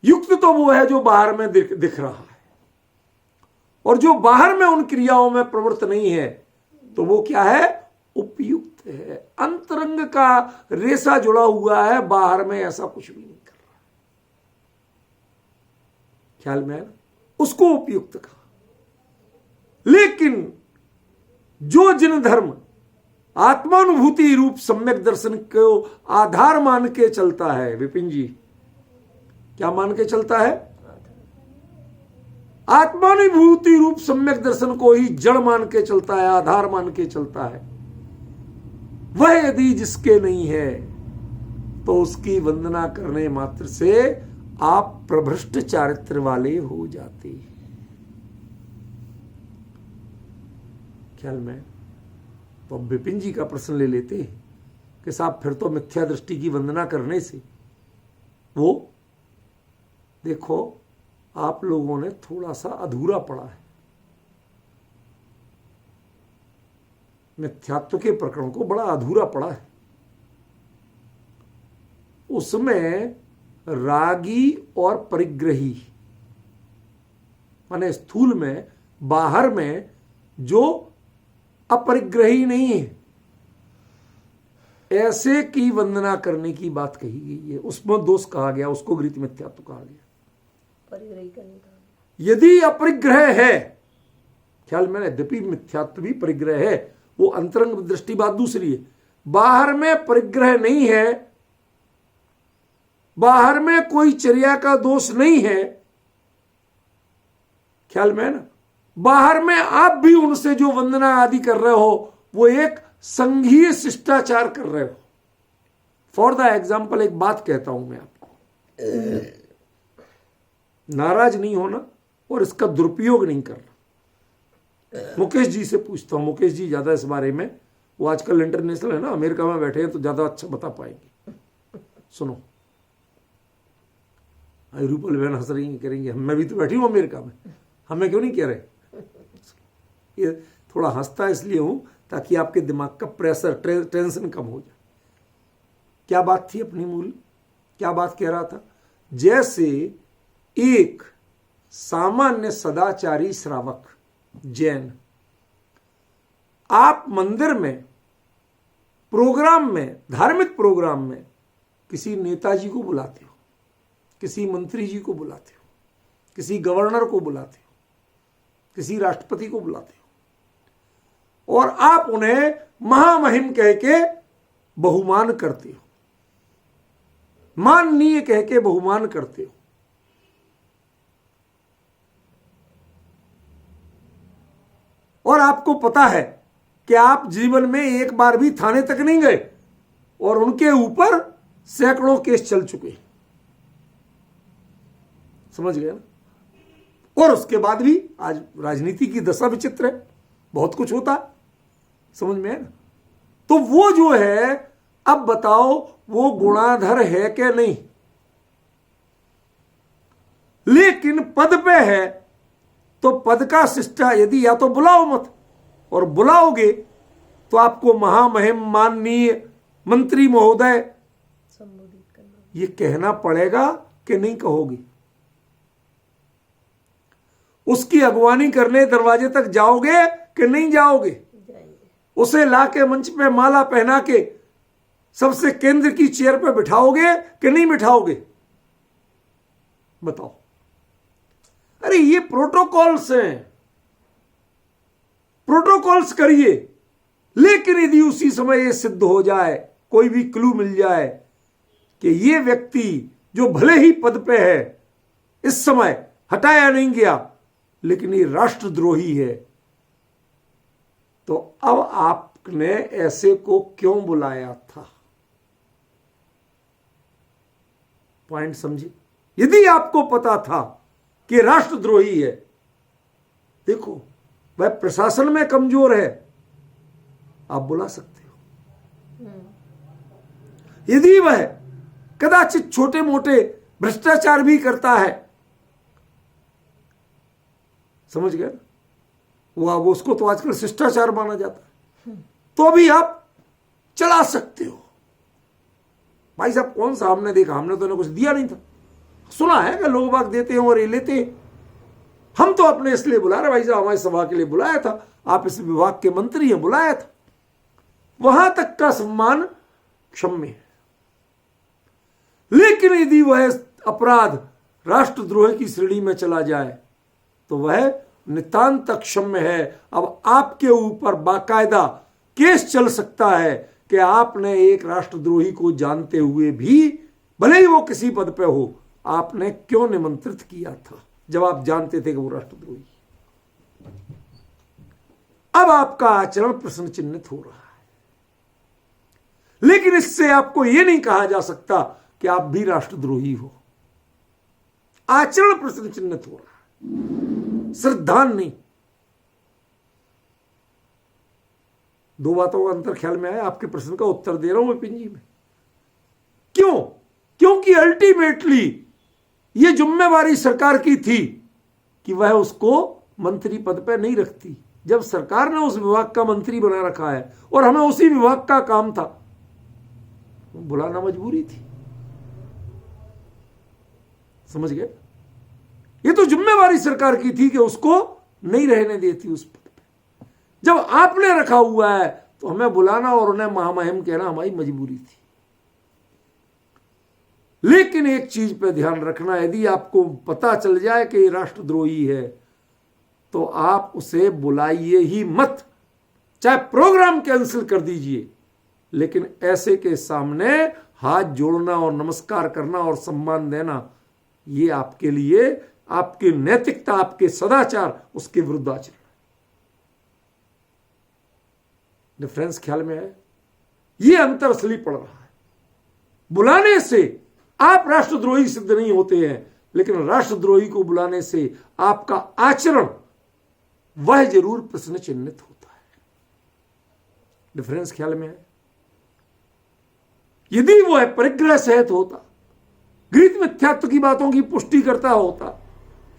युक्त तो वो है जो बाहर में दिख रहा है, और जो बाहर में उन क्रियाओं में प्रवृत्त नहीं है, तो वो क्या है? उपयुक्त है, अंतरंग का रेशा जुड़ा हुआ है, बाहर में ऐसा कुछ भी नहीं कर रहा। ख्याल में है ना? उसको उपयुक्त कहा। लेकिन जो जिन धर्म आत्मानुभूति रूप सम्यक दर्शन को आधार मान के चलता है, विपिन जी क्या मान के चलता है? आत्मानुभूति रूप सम्यक दर्शन को ही जड़ मान के चलता है, आधार मान के चलता है, वह यदि जिसके नहीं है तो उसकी वंदना करने मात्र से आप प्रभ्रष्ट चारित्र वाले हो जाते हैं। ख्याल में? तो अब विपिन जी का प्रश्न ले लेते हैं कि साहब फिर तो मिथ्या दृष्टि की वंदना करने से वो देखो आप लोगों ने थोड़ा सा अधूरा पड़ा है। मिथ्यात्व के प्रकरण को बड़ा अधूरा पड़ा है। उसमें रागी और परिग्रही माने स्थूल में, बाहर में जो अपरिग्रही नहीं है, ऐसे की वंदना करने की बात कही गई है। उसमें दोष कहा गया, उसको गृहीत मिथ्यात्व कहा गया। परिग्रही का नहीं कहा। यदि अपरिग्रह है, ख्याल में, यद्यपि मिथ्यात्व भी परिग्रह है, वो अंतरंग दृष्टि बात दूसरी है। बाहर में परिग्रह नहीं है, बाहर में कोई चर्या का दोष नहीं है, ख्याल में है ना? बाहर में आप भी उनसे जो वंदना आदि कर रहे हो वो एक संघीय शिष्टाचार कर रहे हो। फॉर द एग्जाम्पल एक बात कहता हूं मैं आपको, नाराज नहीं होना और इसका दुरुपयोग नहीं करना। मुकेश जी से पूछता हूं, मुकेश जी ज्यादा इस बारे में, वो आजकल इंटरनेशनल है ना, अमेरिका में बैठे हैं तो ज्यादा अच्छा बता पाएंगे। सुनो, रूपल बहन हंस रही करेंगे, मैं भी तो बैठी हूं अमेरिका में, हमें क्यों नहीं कह रहे? ये थोड़ा हंसता इसलिए हूं ताकि आपके दिमाग का प्रेशर, टेंशन कम हो जाए। क्या बात थी अपनी मूल, क्या बात कह रहा था? जैसे एक सामान्य सदाचारी श्रावक जैन, आप मंदिर में, प्रोग्राम में, धार्मिक प्रोग्राम में किसी नेताजी को बुलाते हो, किसी मंत्री जी को बुलाते हो, किसी गवर्नर को बुलाते हो, किसी राष्ट्रपति को बुलाते हो, और आप उन्हें महामहिम कह के बहुमान करते हो, माननीय कह के बहुमान करते हो। और आपको पता है कि आप जीवन में एक बार भी थाने तक नहीं गए और उनके ऊपर सैकड़ों केस चल चुके हैं, समझ गए ना? और उसके बाद भी आज राजनीति की दशा विचित्र है, बहुत कुछ होता है, समझ में है ना? तो वो जो है, अब बताओ वो गुणाधर है कि नहीं? लेकिन पद पे है तो पद का शिष्टा, यदि या तो बुलाओ मत, और बुलाओगे तो आपको महामहिम, माननीय, मंत्री महोदय संबोधित करना, ये कहना पड़ेगा कि नहीं कहोगे? उसकी अगवानी करने दरवाजे तक जाओगे कि नहीं जाओगे? जाएंगे। उसे लाके मंच पे माला पहना के सबसे केंद्र की चेयर पे बिठाओगे कि नहीं बिठाओगे? बताओ। अरे ये प्रोटोकॉल्स हैं, प्रोटोकॉल्स करिए। लेकिन यदि उसी समय ये सिद्ध हो जाए, कोई भी क्लू मिल जाए कि ये व्यक्ति जो भले ही पद पे है, इस समय हटाया नहीं गया, लेकिन ये राष्ट्रद्रोही है, तो अब आपने ऐसे को क्यों बुलाया था? पॉइंट समझे? यदि आपको पता था कि राष्ट्रद्रोही है, देखो वह प्रशासन में कमजोर है, आप बुला सकते हो। यदि वह कदाचित छोटे मोटे भ्रष्टाचार भी करता है, समझ गए? वो उसको तो आजकल शिष्टाचार माना जाता है, तो भी आप चला सकते हो। भाई साहब कौन सा हमने देखा? हमने तो कुछ दिया नहीं था। सुना है कि लोग बाग देते हैं और ये लेते हैं। हम तो अपने इसलिए बुला रहे, भाई साहब हमारी सभा के लिए बुलाया था, आप इस विभाग के मंत्री हैं, बुलाया था। वहां तक का सम्मान क्षम्य है। लेकिन यदि वह अपराध राष्ट्रद्रोह की श्रेणी में चला जाए तो वह नितांत क्षम्य है। अब आपके ऊपर बाकायदा केस चल सकता है कि आपने एक राष्ट्रद्रोही को जानते हुए भी, भले ही वो किसी पद पे हो, आपने क्यों निमंत्रित किया था जब आप जानते थे कि वो राष्ट्रद्रोही। अब आपका आचरण प्रश्न चिन्हित हो रहा है। लेकिन इससे आपको यह नहीं कहा जा सकता कि आप भी राष्ट्रद्रोही हो। आचरण प्रश्न चिन्हित हो रहा है, श्रद्धान नहीं। दो बातों का अंतर ख्याल में आया। आपके प्रश्न का उत्तर दे रहा हूं विपिन जी में। क्यों? क्योंकि अल्टीमेटली यह जिम्मेवारी सरकार की थी कि वह उसको मंत्री पद पर नहीं रखती। जब सरकार ने उस विभाग का मंत्री बना रखा है और हमें उसी विभाग का काम था, बुलाना मजबूरी थी। समझ गए? ये तो जिम्मेवारी सरकार की थी कि उसको नहीं रहने देती उस पद पे। जब आपने रखा हुआ है तो हमें बुलाना और उन्हें महामहिम कहना हमारी मजबूरी थी। लेकिन एक चीज पे ध्यान रखना, यदि आपको पता चल जाए कि ये राष्ट्रद्रोही है तो आप उसे बुलाइए ही मत, चाहे प्रोग्राम कैंसिल कर दीजिए। लेकिन ऐसे के सामने हाथ जोड़ना और नमस्कार करना और सम्मान देना, ये आपके लिए, आपकी नैतिकता, आपके सदाचार, उसके विरुद्ध आचरण। डिफरेंस ख्याल में है? ये अंतर असली पड़ रहा है। बुलाने से आप राष्ट्रद्रोही सिद्ध नहीं होते हैं, लेकिन राष्ट्रद्रोही को बुलाने से आपका आचरण वह जरूर प्रश्न चिन्हित होता है। डिफरेंस ख्याल में है? यदि वह परिग्रह सहित होता, गृहीत मिथ्यात्व की बातों की पुष्टि करता होता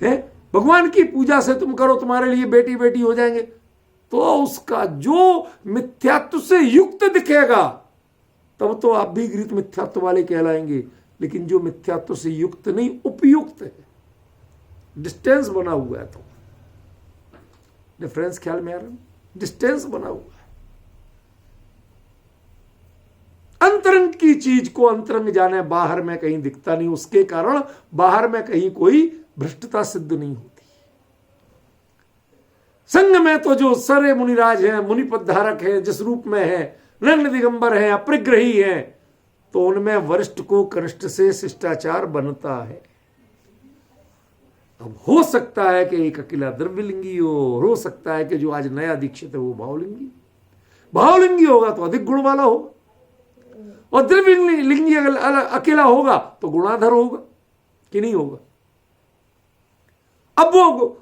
है, भगवान की पूजा से तुम करो तुम्हारे लिए बेटी बेटी हो जाएंगे, तो उसका जो मिथ्यात्व से युक्त दिखेगा तब तो आप भी गृहीत मिथ्यात्व वाले कहलाएंगे। लेकिन जो मिथ्यात्व से युक्त नहीं, उपयुक्त है, डिस्टेंस बना हुआ है, तो डिफरेंस ख्याल में आ रहा है? डिस्टेंस बना हुआ है। अंतरंग की चीज को अंतरंग जाने, बाहर में कहीं दिखता नहीं, उसके कारण बाहर में कहीं कोई भ्रष्टता सिद्ध नहीं होती। संघ में तो जो सारे मुनिराज हैं, मुनिपद धारक हैं, जिस रूप में है, नग्न दिगंबर हैं, अपरिग्रही हैं, तो उनमें वरिष्ठ को कनिष्ठ से शिष्टाचार बनता है। अब हो सकता है कि एक अकेला द्रव्यलिंगी हो सकता है कि जो आज नया दीक्षित है वो भावलिंगी होगा तो अधिक गुण वाला होगा, और द्रव्यलिंगी अकेला होगा तो गुणाधर होगा कि नहीं होगा। अब वो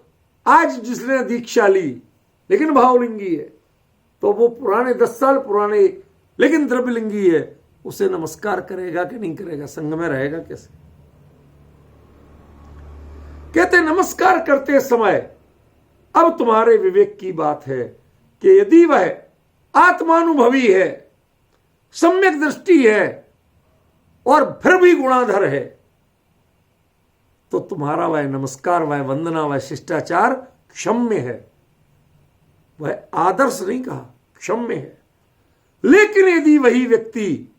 आज जिसने दीक्षा ली लेकिन भावलिंगी है, तो वो पुराने 10 साल पुराने लेकिन द्रव्यलिंगी है, उसे नमस्कार करेगा कि नहीं करेगा? संघ में रहेगा कैसे? कहते नमस्कार करते समय अब तुम्हारे विवेक की बात है कि यदि वह आत्मानुभवी है, सम्यक दृष्टि है और फिर भी गुणाधर है, तो तुम्हारा वह नमस्कार, वह वंदना, वह शिष्टाचार क्षम्य है। वह आदर्श नहीं कहा, क्षम्य है। लेकिन यदि वही व्यक्ति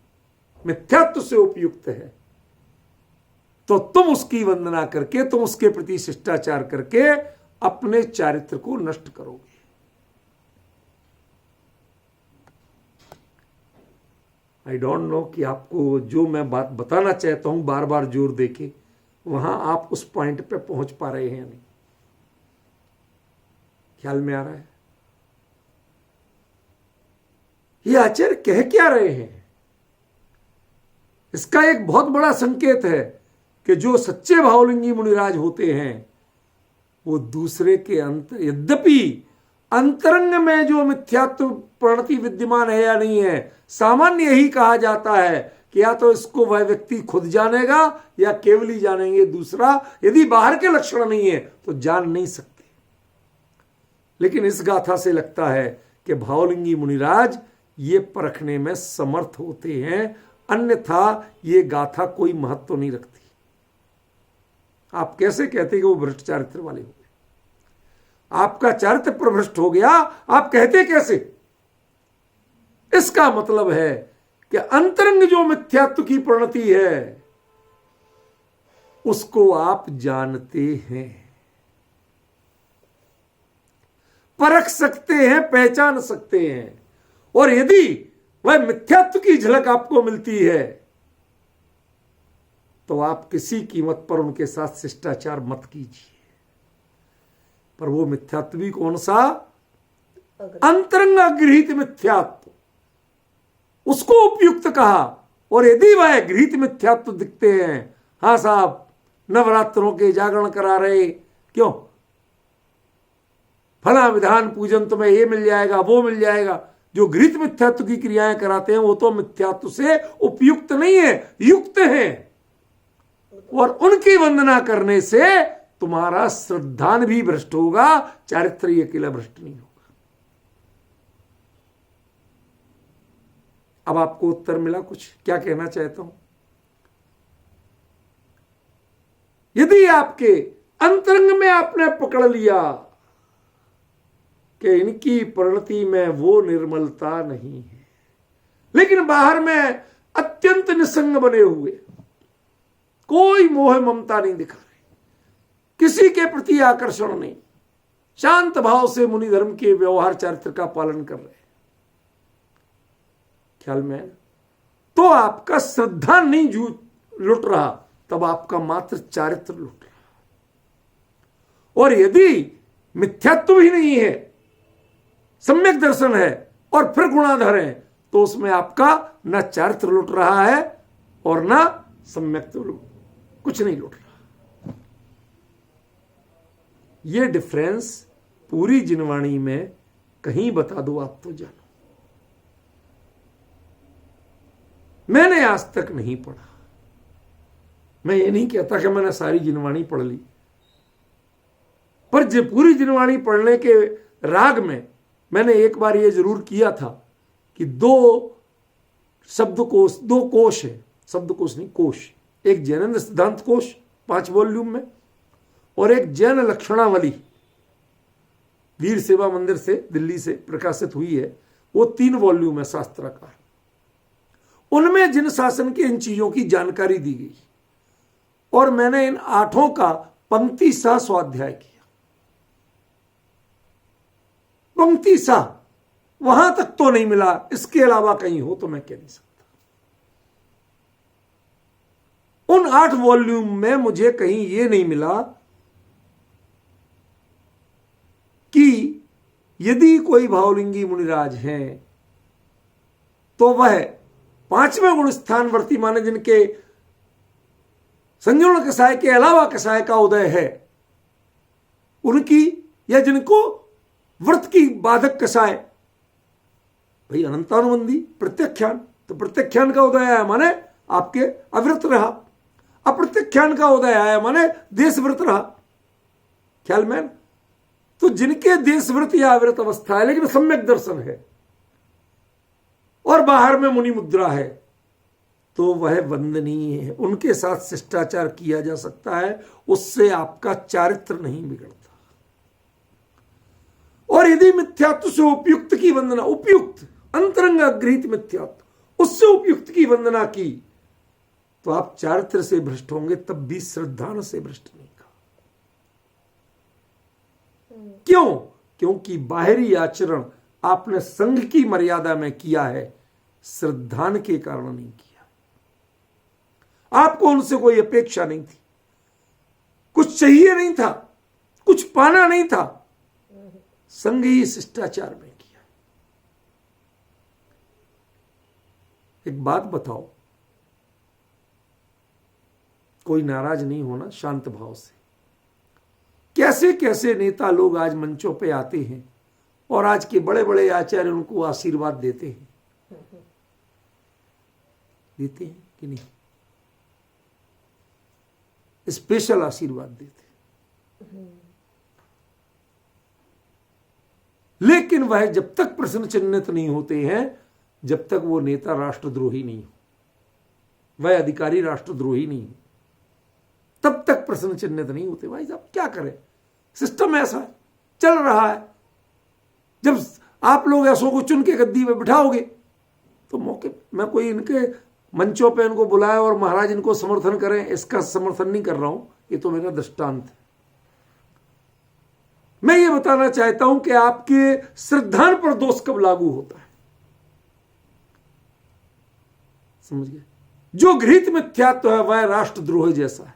मिथ्यात्व से उपयुक्त है तो तुम उसकी वंदना करके, तुम उसके प्रति शिष्टाचार करके अपने चारित्र को नष्ट करोगे। आई डोंट नो कि आपको जो मैं बात बताना चाहता हूं बार बार जोर देके, वहां आप उस पॉइंट पे पहुंच पा रहे हैं या नहीं? ख्याल में आ रहा है? ये आचार्य कह क्या रहे हैं? इसका एक बहुत बड़ा संकेत है कि जो सच्चे भावलिंगी मुनिराज होते हैं वो दूसरे के अंतर, यद्यपि अंतरंग में जो मिथ्यात्व प्रणति विद्यमान है या नहीं है, सामान्य यही कहा जाता है कि या तो इसको वह व्यक्ति खुद जानेगा या केवल ही जानेंगे दूसरा। यदि बाहर के लक्षण नहीं है तो जान नहीं सकते। लेकिन इस गाथा से लगता है कि भावलिंगी मुनिराज ये परखने में समर्थ होते हैं, अन्यथा ये गाथा कोई महत्व नहीं रखती। आप कैसे कहते कि वो भ्रष्ट चारित्र वाले हो गए? आपका चारित्र प्रभ्रष्ट हो गया, आप कहते कैसे? इसका मतलब है कि अंतरंग जो मिथ्यात्व की परिणति है उसको आप जानते हैं, परख सकते हैं, पहचान सकते हैं। और यदि वह मिथ्यात्व की झलक आपको मिलती है तो आप किसी कीमत पर उनके साथ शिष्टाचार मत कीजिए। पर वो मिथ्यात्व भी कौन सा? अंतरंग गृहीत मिथ्यात्व, उसको उपयुक्त कहा। और यदि वह गृहीत मिथ्यात्व दिखते हैं, हाँ साहब नवरात्रों के जागरण करा रहे, क्यों फला विधान पूजन तुम्हें ये मिल जाएगा वो मिल जाएगा, जो गृहीत मिथ्यात्व की क्रियाएं कराते हैं वो तो मिथ्यात्व से उपयुक्त नहीं है, युक्त है। और उनकी वंदना करने से तुम्हारा श्रद्धान भी भ्रष्ट होगा, चारित्र्य अकेला भ्रष्ट नहीं होगा। अब आपको उत्तर मिला कुछ? क्या कहना चाहता हूं, यदि आपके अंतरंग में आपने पकड़ लिया कि इनकी परिणति में वो निर्मलता नहीं है, लेकिन बाहर में अत्यंत निसंग बने हुए, कोई मोह ममता नहीं दिखा रहे, किसी के प्रति आकर्षण नहीं, शांत भाव से मुनि धर्म के व्यवहार चरित्र का पालन कर रहे, ख्याल में, तो आपका श्रद्धा नहीं लुट रहा, तब आपका मात्र चारित्र लुट रहा। और यदि मिथ्यात्व भी नहीं है, सम्यक दर्शन है और फिर गुणाधर है, तो उसमें आपका न चारित्र लुट रहा है और न सम्यक कुछ नहीं लुट रहा। ये डिफरेंस पूरी जिनवाणी में कहीं बता दो आप तो जानो। मैंने आज तक नहीं पढ़ा, मैं ये नहीं कहता कि मैंने सारी जिनवाणी पढ़ ली, पर जब पूरी जिनवाणी पढ़ने के राग में मैंने एक बार ये जरूर किया था कि दो शब्दकोश, दो कोश है, शब्दकोश नहीं कोश, एक जैन सिद्धांत कोश 5 वॉल्यूम में और एक जैन लक्षणावली वीर सेवा मंदिर से दिल्ली से प्रकाशित हुई है, वो 3 वॉल्यूम है शास्त्राकार। उनमें जिन शासन की इन चीजों की जानकारी दी गई और मैंने इन 8 का पंक्ति सा स्वाध्याय किया, पंक्ति सा, वहां तक तो नहीं मिला, इसके अलावा कहीं हो तो मैं कह नहीं सकता। उन 8 वॉल्यूम में मुझे कहीं यह नहीं मिला कि यदि कोई भावलिंगी मुनिराज हैं तो वह 5वें गुण स्थानवर्ती माने, जिनके संजोण कसाय के अलावा कसाय का उदय है उनकी, या जिनको व्रत की बाधक कसाय, भाई अनंतानुबंधी प्रत्याख्यान, तो प्रत्याख्यान का उदय आया माने आपके अव्रत रहा, अप्रत्याख्यान का उदय आया माने देशव्रत रहा, ख्याल में। तो जिनके देशव्रत या अव्रत अवस्था है लेकिन सम्यक दर्शन है और बाहर में मुनि मुद्रा है, तो वह वंदनीय है, उनके साथ शिष्टाचार किया जा सकता है, उससे आपका चारित्र नहीं बिगड़ता। और यदि मिथ्यात्व से उपयुक्त की वंदना, उपयुक्त अंतरंग गृहीत मिथ्यात्व, उससे उपयुक्त की वंदना की, तो आप चारित्र से भ्रष्ट होंगे, तब भी श्रद्धान से भ्रष्ट नहीं कहा। क्यों? क्योंकि बाहरी आचरण आपने संघ की मर्यादा में किया है, श्रद्धान के कारण नहीं किया। आपको उनसे कोई अपेक्षा नहीं थी, कुछ चाहिए नहीं था, कुछ पाना नहीं था, संघ ही शिष्टाचार में किया। एक बात बताओ, कोई नाराज नहीं होना, शांत भाव से। कैसे कैसे नेता लोग आज मंचों पे आते हैं और आज के बड़े बड़े आचार्य उनको आशीर्वाद देते हैं, देते हैं कि नहीं? स्पेशल आशीर्वाद देते हैं। लेकिन वह जब तक प्रश्न चिन्हित नहीं होते हैं, जब तक वो नेता राष्ट्रद्रोही नहीं हो, वह अधिकारी राष्ट्रद्रोही नहीं हो, तब तक प्रश्न चिन्हित नहीं होते। भाई साहब क्या करें, सिस्टम ऐसा है, चल रहा है। जब आप लोग ऐसों को चुन के गद्दी में बिठाओगे तो मौके मैं कोई इनके मंचों पे इनको बुलाया और महाराज इनको समर्थन करें, इसका समर्थन नहीं कर रहा हूं, ये तो मेरा दृष्टांत है। मैं ये बताना चाहता हूं कि आपके श्रद्धान पर दोष कब लागू होता है, समझ गए? जो गृहीत मिथ्यात्व है वह राष्ट्रद्रोह जैसा है,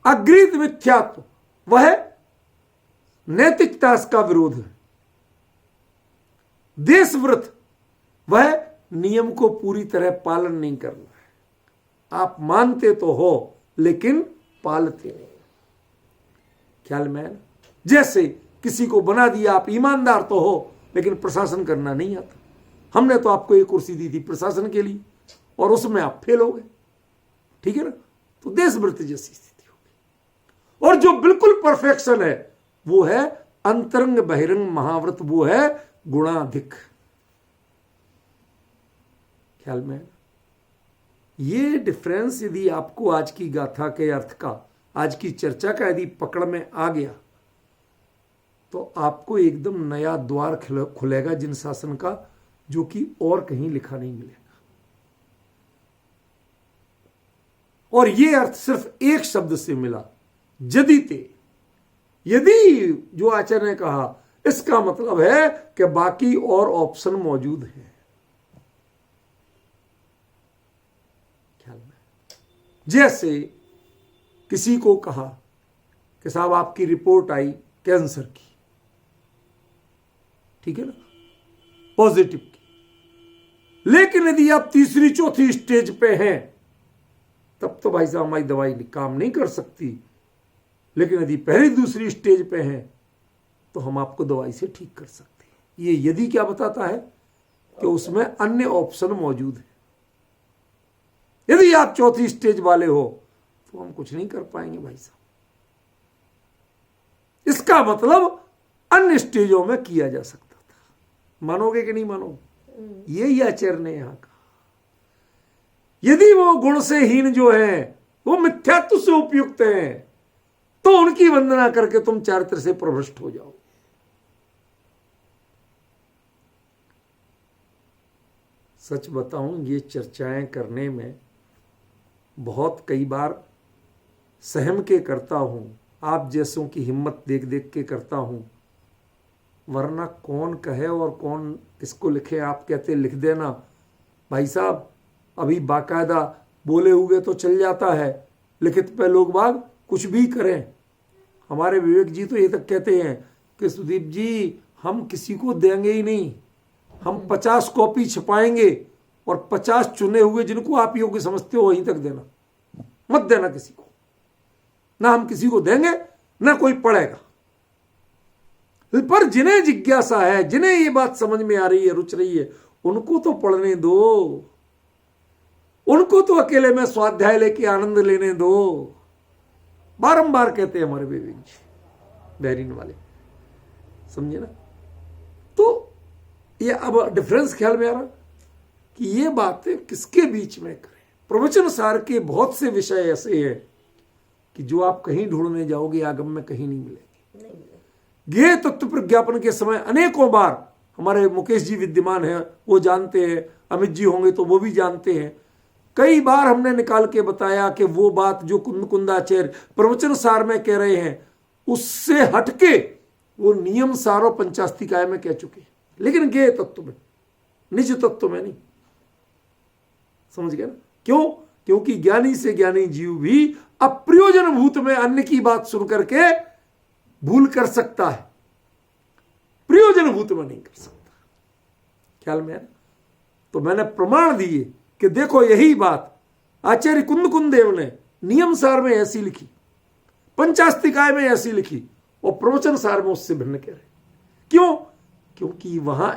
अगृहीत मिथ्यात्व वह नैतिकता का विरोध है, देशव्रत वह नियम को पूरी तरह पालन नहीं करना है। आप मानते तो हो लेकिन पालते नहीं। ख्याल में है ना? जैसे किसी को बना दिया, आप ईमानदार तो हो लेकिन प्रशासन करना नहीं आता। हमने तो आपको एक कुर्सी दी थी प्रशासन के लिए और उसमें आप फेल हो गए, ठीक है ना? तो देशव्रत जैसी स्थिति होगी। और जो बिल्कुल परफेक्शन है वो है अंतरंग बहिरंग महाव्रत, वो है गुणाधिक। ख्याल में? ये डिफरेंस यदि आपको आज की गाथा के अर्थ का, आज की चर्चा का यदि पकड़ में आ गया तो आपको एकदम नया द्वार खुलेगा जिन शासन का, जो कि और कहीं लिखा नहीं मिलेगा। और ये अर्थ सिर्फ एक शब्द से मिला, यदिते। यदि जो आचार्य ने कहा, इसका मतलब है कि बाकी और ऑप्शन मौजूद हैं। ख्याल में? जैसे किसी को कहा कि साहब आपकी रिपोर्ट आई कैंसर की, ठीक है ना, पॉजिटिव की, लेकिन यदि आप तीसरी चौथी स्टेज पे हैं तब तो भाई साहब हमारी दवाई काम नहीं कर सकती, लेकिन यदि पहली दूसरी स्टेज पे हैं तो हम आपको दवाई से ठीक कर सकते हैं। ये यदि क्या बताता है कि उसमें अन्य ऑप्शन मौजूद है। यदि आप चौथी स्टेज वाले हो तो हम कुछ नहीं कर पाएंगे भाई साहब। इसका मतलब अन्य स्टेजों में किया जा सकता था। मानोगे कि नहीं मानोगे? यही आचार्य ने यहां कहा। यदि वो गुण से हीन जो है वो मिथ्यात्व से उपयुक्त हैं तो उनकी वंदना करके तुम चारित्र से प्रभ्रष्ट हो जाओ। सच बताऊं, ये चर्चाएं करने में बहुत कई बार सहम के करता हूं, आप जैसों की हिम्मत देख देख के करता हूं, वरना कौन कहे और कौन किसको लिखे। आप कहते लिख देना भाई साहब, अभी बाकायदा बोले हुए तो चल जाता है, लिखित पे लोग बाग कुछ भी करें। हमारे विवेक जी तो ये तक कहते हैं कि सुदीप जी हम किसी को देंगे ही नहीं, हम 50 कॉपी छपाएंगे और 50 चुने हुए जिनको आप योग्य समझते हो वहीं तक देना, मत देना किसी को। ना हम किसी को देंगे ना कोई पढ़ेगा। पर जिन्हें जिज्ञासा है, जिन्हें ये बात समझ में आ रही है, रुच रही है, उनको तो पढ़ने दो, उनको तो अकेले में स्वाध्याय लेके आनंद लेने दो। बारंबार कहते हैं हमारे विवेक जी बहरीन वाले, समझे ना? तो ये अब डिफरेंस ख्याल में आ रहा कि ये बातें किसके बीच में करें। प्रवचन सार के बहुत से विषय ऐसे हैं कि जो आप कहीं ढूंढने जाओगे आगम में कहीं नहीं मिलेगी। ये तत्व प्रज्ञापन के समय अनेकों बार हमारे मुकेश जी विद्यमान हैं, वो जानते हैं, अमित जी होंगे तो वो भी जानते हैं। कई बार हमने निकाल के बताया कि वो बात जो कुंदाचार्य प्रवचन सार में कह रहे हैं उससे हटके वो नियम सारो पंचास्तिकाय में कह चुके हैं, लेकिन ज्ञेय तत्व में, निज तत्व में नहीं। समझ गए ना? क्यों? क्योंकि ज्ञानी से ज्ञानी जीव भी अप्रयोजन भूत में अन्य की बात सुन करके भूल कर सकता है, प्रयोजन भूत में नहीं कर सकता। ख्याल में है? तो मैंने प्रमाण दिए कि देखो यही बात आचार्य कुंद देव ने नियम सार में ऐसी लिखी, पंचास्तिकाय में ऐसी लिखी और प्रवचन सार में उससे भिन्न कह रहे। क्यों? क्योंकि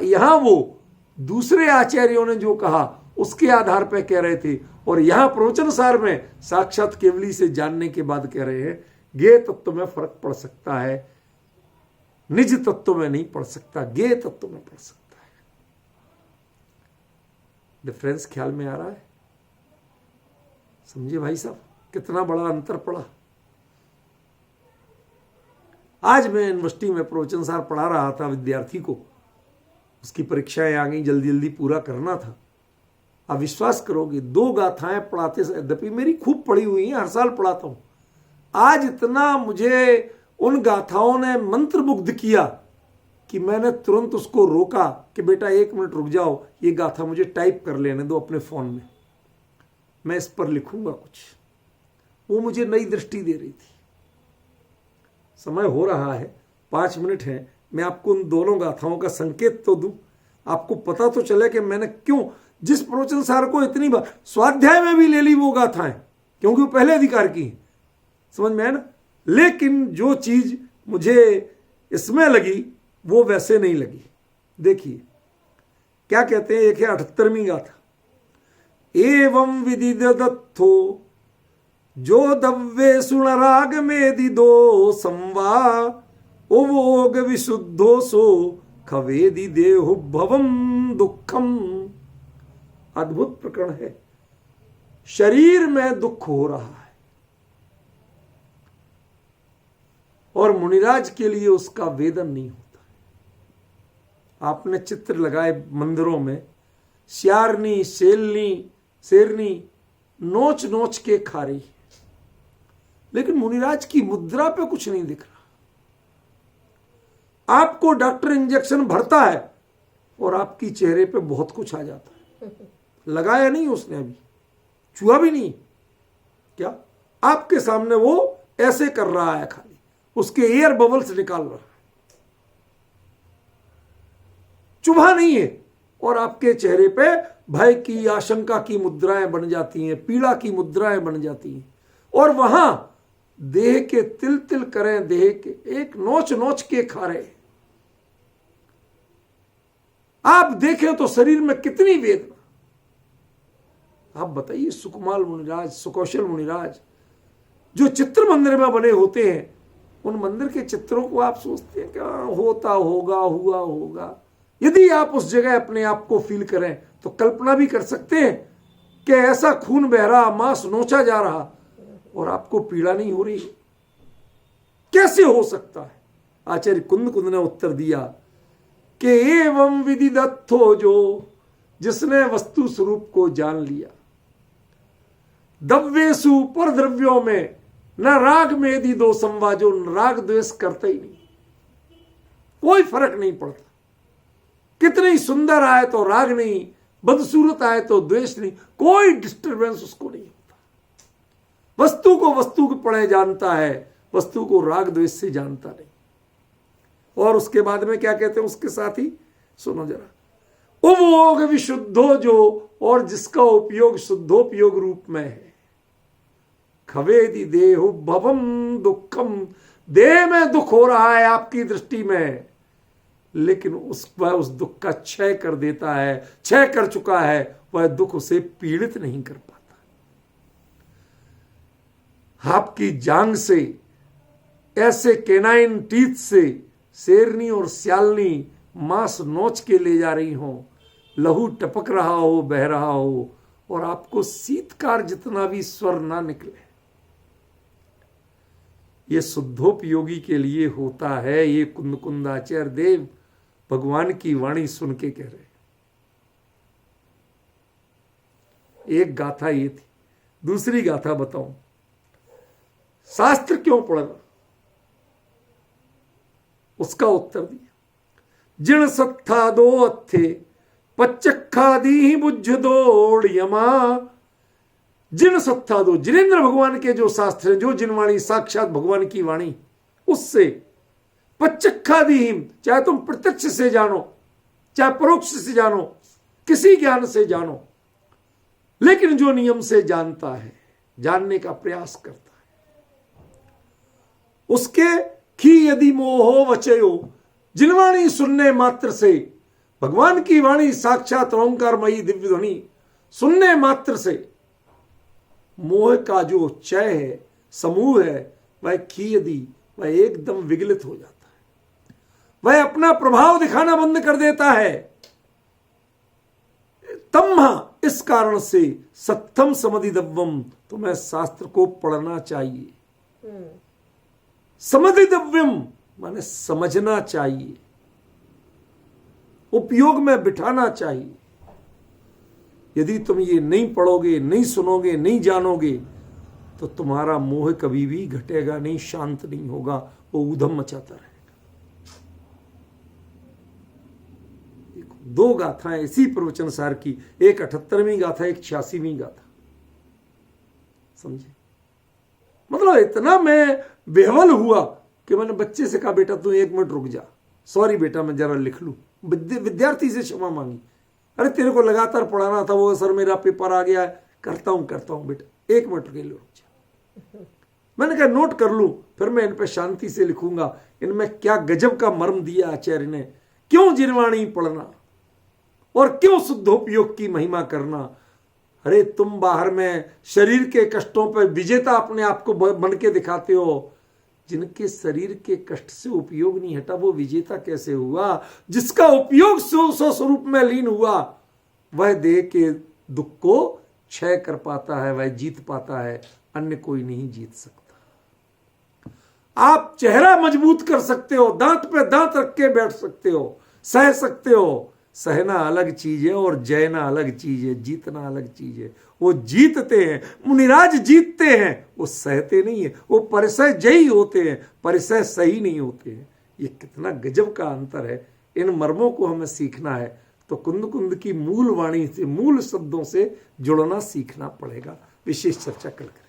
यहां वो दूसरे आचार्यों ने जो कहा उसके आधार पर कह रहे थे और यहां प्रवचन सार में साक्षात केवली से जानने के बाद कह रहे हैं ज्ञेय तत्व में फर्क पड़ सकता है, निज तत्व में नहीं पड़ सकता, ज्ञेय तत्व में पड़ सकता है। डिफरेंस ख्याल में आ रहा है? समझे भाई साहब कितना बड़ा अंतर पड़ा। आज मैं यूनिवर्सिटी में प्रवचन सार पढ़ा रहा था विद्यार्थी को, उसकी परीक्षाएं आ गई, जल्दी जल्दी पूरा करना था। आप विश्वास करोगे 2 गाथाएं पढ़ाते, यद्यपि मेरी खूब पढ़ी हुई हैं, हर साल पढ़ाता हूं, आज इतना मुझे उन गाथाओं ने मंत्रमुग्ध किया कि मैंने तुरंत उसको रोका कि बेटा 1 मिनट रुक जाओ, ये गाथा मुझे टाइप कर लेने दो अपने फोन में, मैं इस पर लिखूंगा कुछ। वो मुझे नई दृष्टि दे रही थी। समय हो रहा है, 5 मिनट है, मैं आपको उन दोनों गाथाओं का संकेत तो दूं, आपको पता तो चले कि मैंने क्यों जिस प्रवचन सार को इतनी बार स्वाध्याय में भी ले ली वो गाथाएं, क्योंकि वो पहले अधिकार की हैं, समझ में है ना। लेकिन जो चीज मुझे इसमें लगी वो वैसे नहीं लगी। देखिए क्या कहते हैं, एक है 78वीं गाथा, एवं विधि दत्थो जो दव्ये सुन राग में दिदो संवा ओवोग विशुद्धो सो खवेदि देहु भवम दुखम। अद्भुत प्रकरण है। शरीर में दुख हो रहा है और मुनिराज के लिए उसका वेदन नहीं होता। आपने चित्र लगाए मंदिरों में, श्यारनी शेरनी नोच नोच के खा रही है, लेकिन मुनिराज की मुद्रा पे कुछ नहीं दिख रहा। आपको डॉक्टर इंजेक्शन भरता है और आपकी चेहरे पे बहुत कुछ आ जाता है। लगाया नहीं उसने, अभी छुआ भी नहीं, क्या आपके सामने वो ऐसे कर रहा है, खाली उसके एयर बबल्स निकाल रहा है, चुभा नहीं है, और आपके चेहरे पे भय की, आशंका की मुद्राएं बन जाती हैं, पीड़ा की मुद्राएं बन जाती हैं, और वहां देह के तिल तिल करें, देह के एक नोच नोच के खा रहे। आप देखें तो शरीर में कितनी वेदना। आप बताइए, सुकुमाल मुनिराज, सुकौशल मुनिराज जो चित्र मंदिर में बने होते हैं, उन मंदिर के चित्रों को आप सोचते हैं क्या होता होगा, हुआ होगा। यदि आप उस जगह अपने आप को फील करें तो कल्पना भी कर सकते हैं कि ऐसा खून बह रहा, मांस नोचा जा रहा और आपको पीड़ा नहीं हो रही, कैसे हो सकता है। आचार्य कुंद ने उत्तर दिया कि एवं विधि दत्थो, जो जिसने वस्तु स्वरूप को जान लिया, दव्येसु पर द्रव्यों में न राग में दी दो संवा, जो राग द्वेष करते ही नहीं, कोई फर्क नहीं पड़ता। कितनी सुंदर आए तो राग नहीं, बदसूरत आए तो द्वेष नहीं, कोई डिस्टर्बेंस उसको नहीं होता। वस्तु को वस्तु के पड़े जानता है, वस्तु को राग द्वेष से जानता नहीं। और उसके बाद में क्या कहते हैं उसके साथ ही, सुनो जरा, उपभोग विशुद्धो, जो और जिसका उपयोग शुद्धोपयोग रूप में है, खवेदि देहु भवम दुखम, देह में दुख हो रहा है आपकी दृष्टि में, लेकिन वह उस दुख का क्षय कर देता है, क्षय कर चुका है, वह दुख उसे पीड़ित नहीं कर पाता। आपकी जांग से, ऐसे केनाइन टीथ से शेरनी और स्यालनी मांस नोच के ले जा रही हो, लहू टपक रहा हो, बह रहा हो, और आपको शीतकार जितना भी स्वर ना निकले। ये शुद्धोपयोगी के लिए होता है। ये कुंदाचार्य देव भगवान की वाणी सुन के कह रहे। एक गाथा ये थी। दूसरी गाथा बताऊं, शास्त्र क्यों पढ़ना, उसका उत्तर दिया, जिण सत्था दो अथे पच्चखा दी बुझ दौड़ यमा। जिन सत्था दो, जिनेन्द्र भगवान के जो शास्त्र हैं, जो जिनवाणी साक्षात भगवान की वाणी, उससे पच्चखा दी, चाहे तुम प्रत्यक्ष से जानो, चाहे परोक्ष से जानो, किसी ज्ञान से जानो, लेकिन जो नियम से जानता है, जानने का प्रयास करता है, उसके खी यदि मोहो वचयो, जिनवाणी सुनने मात्र से, भगवान की वाणी साक्षात ओंकारमयी दिव्य ध्वनि सुनने मात्र से मोह का जो क्षय है, समूह है, वह खीयदी, वह एकदम विगलित हो जाता है, वह अपना प्रभाव दिखाना बंद कर देता है। तम्हा, इस कारण से सत्थम समधिदव्यम, तुम्हें शास्त्र को पढ़ना चाहिए। समधिदव्यम माने समझना चाहिए। उपयोग में बिठाना चाहिए। यदि तुम ये नहीं पढ़ोगे, नहीं सुनोगे, नहीं जानोगे, तो तुम्हारा मोह कभी भी घटेगा नहीं, शांत नहीं होगा, वो ऊधम मचाता रहेगा। दो गाथाएं इसी प्रवचन सार की, एक 78वीं गाथा, एक 86वीं गाथा। समझे? मतलब इतना मैं बेहवल हुआ कि मैंने बच्चे से कहा, बेटा तू 1 मिनट रुक जा, सॉरी बेटा मैं जरा लिख लूं। विद्यार्थी से क्षमा मांगी, अरे तेरे को लगातार पढ़ाना था, वो सर मेरा पेपर आ गया है, करता हूं बेटा, 1 मिनट के लिए रुक जा। मैंने कहा नोट कर लूं, फिर मैं इन पे शांति से लिखूंगा, इनमें क्या गजब का मर्म दिया आचार्य ने। क्यों जिनवाणी पढ़ना और क्यों शुद्धोपयोग की महिमा करना। अरे तुम बाहर में शरीर के कष्टों पर विजेता अपने आप को बन के दिखाते हो, जिनके शरीर के कष्ट से उपयोग नहीं हटा वो विजेता कैसे हुआ? जिसका उपयोग स्वस्वरूप में लीन हुआ वह देह के दुख को क्षय कर पाता है, वह जीत पाता है, अन्य कोई नहीं जीत सकता। आप चेहरा मजबूत कर सकते हो, दांत पे दांत रख के बैठ सकते हो, सह सकते हो, सहना अलग चीज है और जयना अलग चीज है, जीतना अलग चीज है। वो जीतते हैं, मुनिराज जीतते हैं, वो सहते नहीं है, वो परिसय जयी होते हैं, परिसय सही नहीं होते हैं। ये कितना गजब का अंतर है। इन मर्मों को हमें सीखना है तो कुंद कुंद की मूल वाणी से, मूल शब्दों से जुड़ना सीखना पड़ेगा। विशेष चर्चा कल करें।